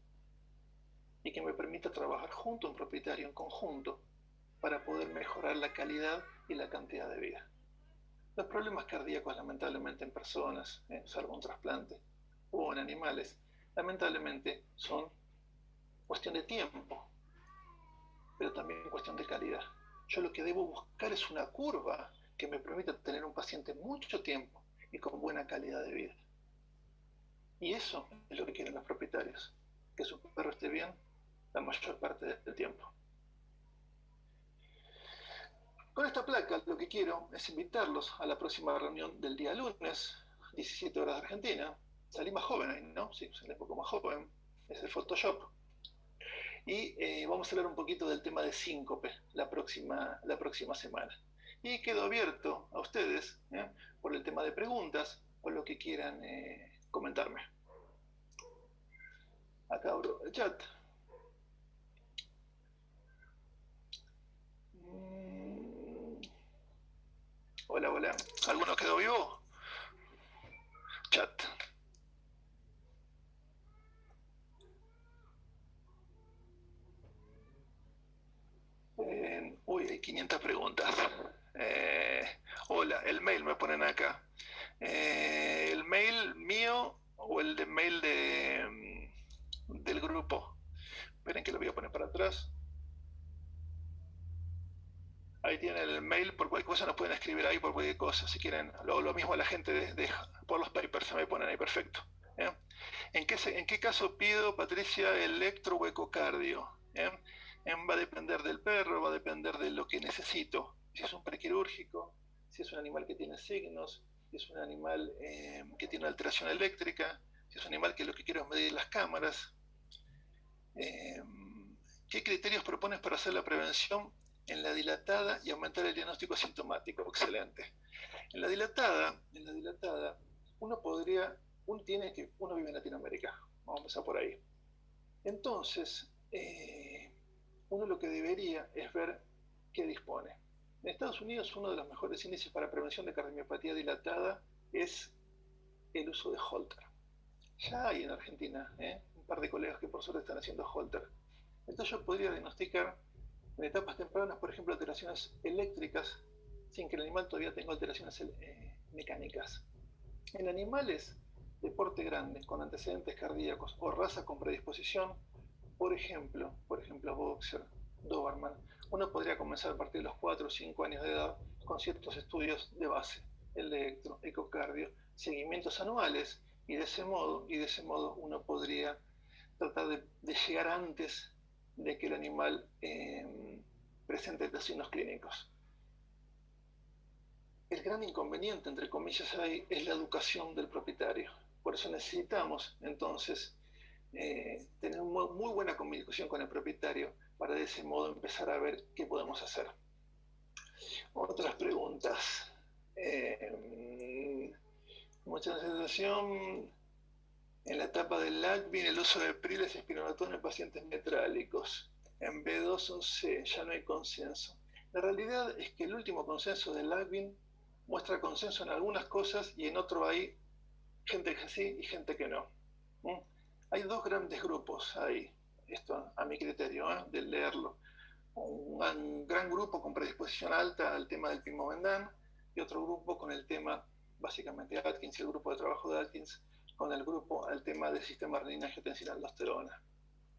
y que me permita trabajar junto a un propietario en conjunto para poder mejorar la calidad y la cantidad de vida. Los problemas cardíacos, lamentablemente, en personas, salvo un trasplante, o en animales, lamentablemente son cuestión de tiempo, pero también cuestión de calidad. Yo lo que debo buscar es una curva que me permita tener un paciente mucho tiempo y con buena calidad de vida. Y eso es lo que quieren los propietarios, que su perro esté bien la mayor parte del tiempo. Con esta placa lo que quiero es invitarlos a la próxima reunión del día lunes, 17 horas de Argentina. Salí más joven ahí, ¿no? Sí, salí un poco más joven, es el Photoshop. Y vamos a hablar un poquito del tema de síncope la próxima semana. Y quedo abierto a ustedes por el tema de preguntas o lo que quieran comentarme. Acá abro el chat. Hola, hola. ¿Alguno quedó vivo? Chat. Uy, hay 500 preguntas. Hola, el mail me ponen acá. ¿El mail mío o el de mail del grupo? Esperen que lo voy a poner para atrás. Ahí tienen el mail, por cualquier cosa nos pueden escribir ahí por cualquier cosa, si quieren. Lo mismo a la gente por los papers, se me ponen ahí, perfecto. ¿En qué caso pido, Patricia, electro o ecocardio? Va a depender del perro, va a depender de lo que necesito. Si es un prequirúrgico, si es un animal que tiene signos, si es un animal que tiene alteración eléctrica, si es un animal que lo que quiero es medir las cámaras. ¿Qué criterios propones para hacer la prevención en la dilatada y aumentar el diagnóstico asintomático? Excelente. En la dilatada, uno vive en Latinoamérica, vamos a empezar por ahí. Entonces, uno lo que debería es ver qué dispone. En Estados Unidos, uno de los mejores índices para prevención de cardiomiopatía dilatada es el uso de Holter. Ya hay en Argentina un par de colegas que por suerte están haciendo Holter. Entonces yo podría diagnosticar en etapas tempranas, por ejemplo, alteraciones eléctricas, sin que el animal todavía tenga alteraciones mecánicas. En animales de porte grande, con antecedentes cardíacos o raza con predisposición, por ejemplo, Boxer, Doberman, uno podría comenzar a partir de los 4 o 5 años de edad con ciertos estudios de base, electro, ecocardio, seguimientos anuales Y de ese modo uno podría tratar de llegar antes de que el animal presente los signos clínicos. El gran inconveniente, entre comillas, ahí es la educación del propietario. Por eso necesitamos, entonces, tener muy buena comunicación con el propietario para de ese modo empezar a ver qué podemos hacer. Otras preguntas. Mucha sensación. En la etapa del LACVIN, el uso de PRIL es espironolactona en pacientes metrálicos. En B2 o C ya no hay consenso. La realidad es que el último consenso del LACVIN muestra consenso en algunas cosas y en otro hay gente que sí y gente que no. Hay dos grandes grupos ahí, esto a mi criterio, de leerlo. Un gran grupo con predisposición alta al tema del pimobendan y otro grupo con el tema, básicamente Atkins y el grupo de trabajo de Atkins, con el grupo al tema del sistema renina-angiotensina-aldosterona.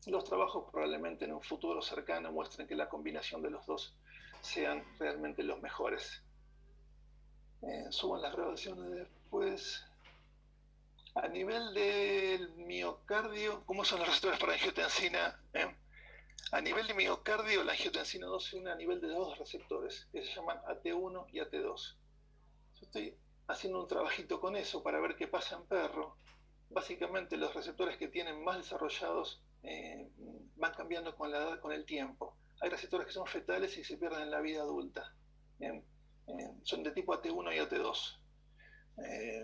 Los trabajos probablemente en un futuro cercano muestren que la combinación de los dos sean realmente los mejores. Suban las grabaciones después. A nivel del miocardio, ¿cómo son los receptores para angiotensina? A nivel de miocardio, la angiotensina 2 se une a nivel de dos receptores, que se llaman AT1 y AT2. Yo estoy haciendo un trabajito con eso para ver qué pasa en perro. Básicamente los receptores que tienen más desarrollados van cambiando con la edad, con el tiempo. Hay receptores que son fetales y se pierden en la vida adulta. Son de tipo AT1 y AT2.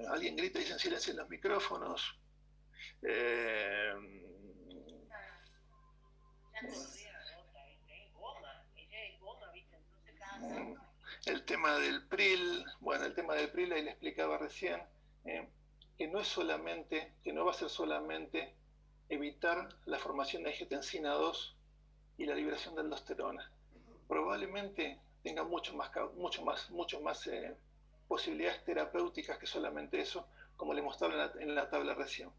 Alguien grita y dicen silencio en los micrófonos. El tema del PRIL, bueno, el tema del PRIL ahí le explicaba recién, que no es solamente, que no va a ser solamente evitar la formación de angiotensina 2 y la liberación de aldosterona. Probablemente tenga mucho más posibilidades terapéuticas que solamente eso, como le mostraba en la tabla recién.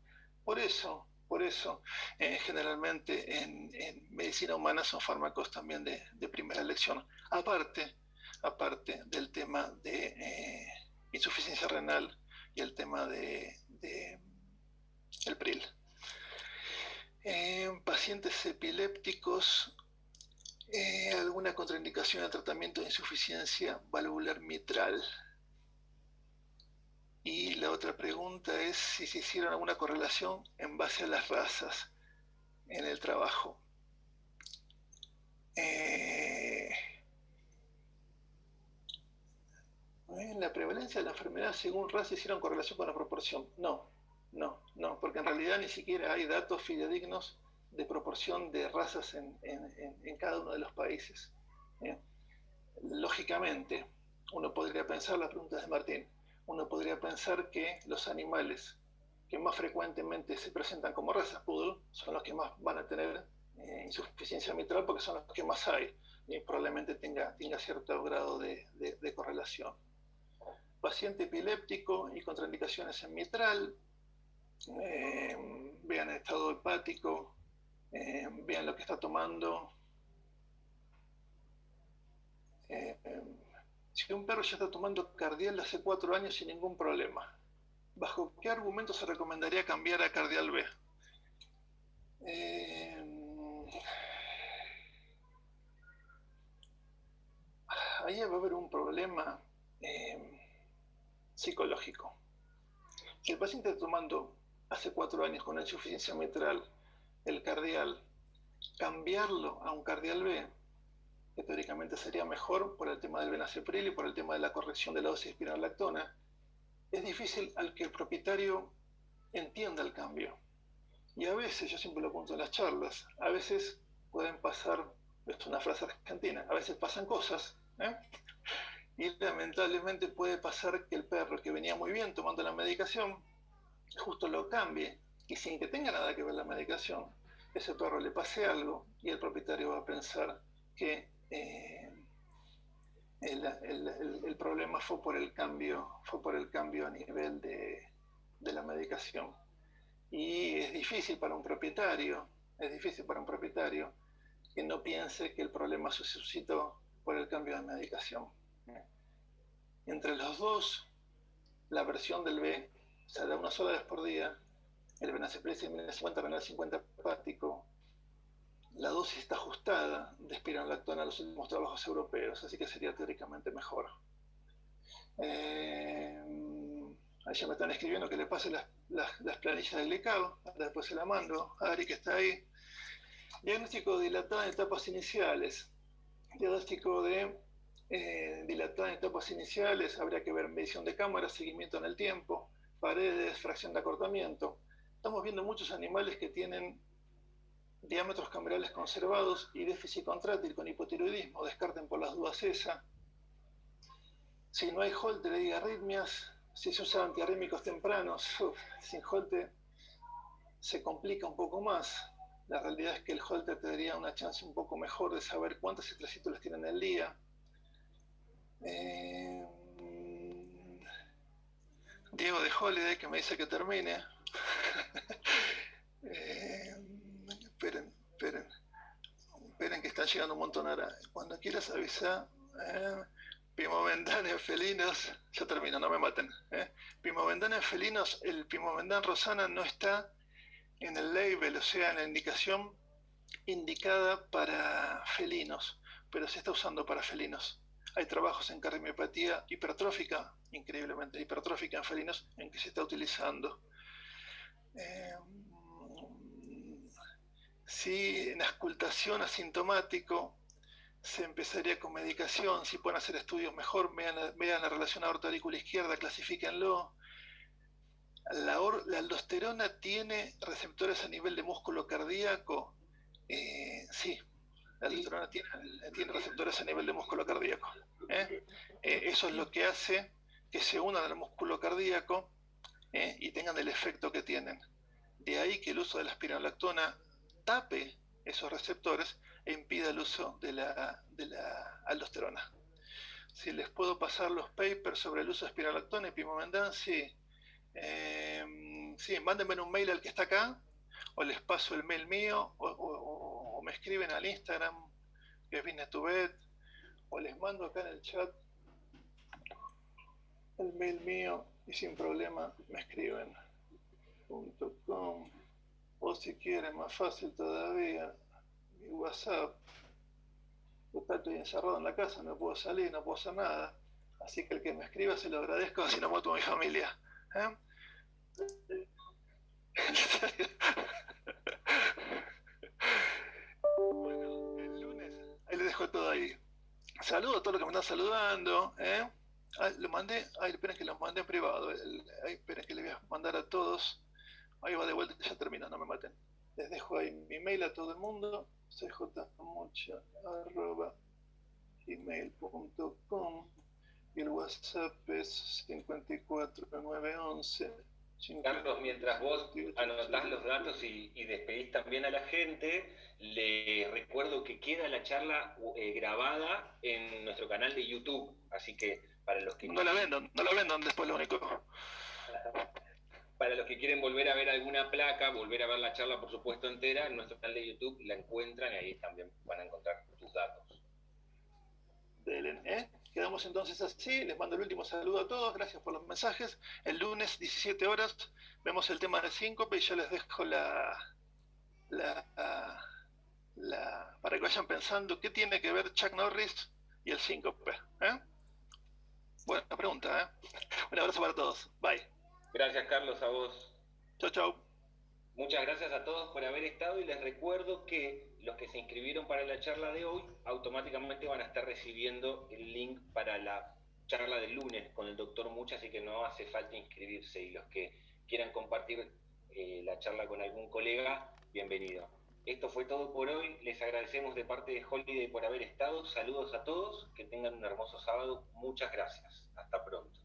Por eso generalmente en medicina humana son fármacos también de primera elección. Aparte del tema de insuficiencia renal y el tema de el PRIL. Pacientes epilépticos, alguna contraindicación al tratamiento de insuficiencia valvular mitral. Y la otra pregunta es si se hicieron alguna correlación en base a las razas en el trabajo. La prevalencia de la enfermedad según raza hicieron correlación con la proporción. No, porque en realidad ni siquiera hay datos fidedignos de proporción de razas en cada uno de los países. Lógicamente, uno podría pensar, las preguntas de Martín, uno podría pensar que los animales que más frecuentemente se presentan como razas poodle son los que más van a tener insuficiencia mitral porque son los que más hay y probablemente tenga cierto grado de correlación. Paciente epiléptico y contraindicaciones en mitral, vean el estado hepático, vean lo que está tomando. Si un perro ya está tomando Cardial hace 4 años sin ningún problema, ¿bajo qué argumento se recomendaría cambiar a Cardial B? Ahí va a haber un problema psicológico. Si el paciente está tomando hace 4 años con insuficiencia mitral el Cardial, cambiarlo a un Cardial B, que teóricamente sería mejor por el tema del benacepril y por el tema de la corrección de la dosis de espironolactona, es difícil al que el propietario entienda el cambio. Y a veces, yo siempre lo apunto en las charlas, a veces pueden pasar, esto es una frase argentina, a veces pasan cosas, y lamentablemente puede pasar que el perro que venía muy bien tomando la medicación, justo lo cambie, y sin que tenga nada que ver la medicación, ese perro le pase algo, y el propietario va a pensar que el problema fue por el cambio a nivel de la medicación. Y es difícil para un propietario que no piense que el problema se suscitó por el cambio de medicación. Entre los dos, la versión del B se da una sola vez por día, el benacepril 1050, renal 50 hepático. La dosis está ajustada de espironolactona a los últimos trabajos europeos, así que sería teóricamente mejor. Ahí ya me están escribiendo que le pase las planillas del glicado, después se la mando. Ari, que está ahí. Diagnóstico dilatado en etapas iniciales. Diagnóstico de dilatada en etapas iniciales, habría que ver medición de cámara, seguimiento en el tiempo, paredes, fracción de acortamiento. Estamos viendo muchos animales que tienen diámetros camerales conservados y déficit contráctil con hipotiroidismo. Descarten por las dudas esa. Si no hay Holter hay arritmias. Si se usan antiarrítmicos tempranos, sin Holter se complica un poco más. La realidad es que el Holter te daría una chance un poco mejor de saber cuántas extracítulas tienen en el día. Diego de Holiday, que me dice que termine. Esperen que están llegando un montón ahora. Cuando quieras avisar. Pimovendan en felinos, ya termino, no me maten. Pimovendan en felinos, el Pimovendan Rosana no está en el label, o sea, en la indicación indicada para felinos, pero se está usando para felinos. Hay trabajos en cardiomipatía hipertrófica, increíblemente hipertrófica en felinos, en que se está utilizando. Si en auscultación asintomático se empezaría con medicación, si pueden hacer estudios mejor, vean la relación aorta-aurícula izquierda, clasifíquenlo. La aldosterona tiene receptores a nivel de músculo cardíaco. Sí, la aldosterona tiene receptores a nivel de músculo cardíaco. Eso es lo que hace que se unan al músculo cardíaco y tengan el efecto que tienen. De ahí que el uso de la espironolactona tape esos receptores e impida el uso de la aldosterona. Si les puedo pasar los papers sobre el uso de espironolactona y Pimovendan, sí. Sí, mándenme un mail al que está acá, o les paso el mail mío, o me escriben al Instagram, que es Binetubet, o les mando acá en el chat el mail mío y sin problema me escriben. .com, o si quieren, más fácil todavía, mi WhatsApp. Total, estoy encerrado en la casa, no puedo salir, no puedo hacer nada. Así que el que me escriba se lo agradezco, así no mato a mi familia. Bueno, el lunes, ahí les dejo todo ahí. Saludo a todos los que me están saludando. Lo mandé, esperen que lo mandé en privado. Esperen que le voy a mandar a todos. Ahí va de vuelta, ya termina, no me maten. Les dejo ahí mi mail a todo el mundo, cjmocha@gmail.com, y el WhatsApp es 54911. Carlos, mientras vos anotás los datos y despedís también a la gente, les recuerdo que queda la charla grabada en nuestro canal de YouTube, así que para los que... No la vendan después, lo único. Para los que quieren volver a ver alguna placa, volver a ver la charla, por supuesto, entera, en nuestro canal de YouTube la encuentran y ahí también van a encontrar tus datos. Quedamos entonces así, les mando el último saludo a todos, gracias por los mensajes. El lunes, 17 horas, vemos el tema de síncope y yo les dejo para que vayan pensando qué tiene que ver Chuck Norris y el síncope. Buena pregunta, Un abrazo para todos, bye. Gracias, Carlos, a vos. Chau, chau. Muchas gracias a todos por haber estado y les recuerdo que los que se inscribieron para la charla de hoy automáticamente van a estar recibiendo el link para la charla del lunes con el doctor Mucha, así que no hace falta inscribirse, y los que quieran compartir la charla con algún colega, bienvenido. Esto fue todo por hoy, les agradecemos de parte de Holiday por haber estado, saludos a todos, que tengan un hermoso sábado, muchas gracias, hasta pronto.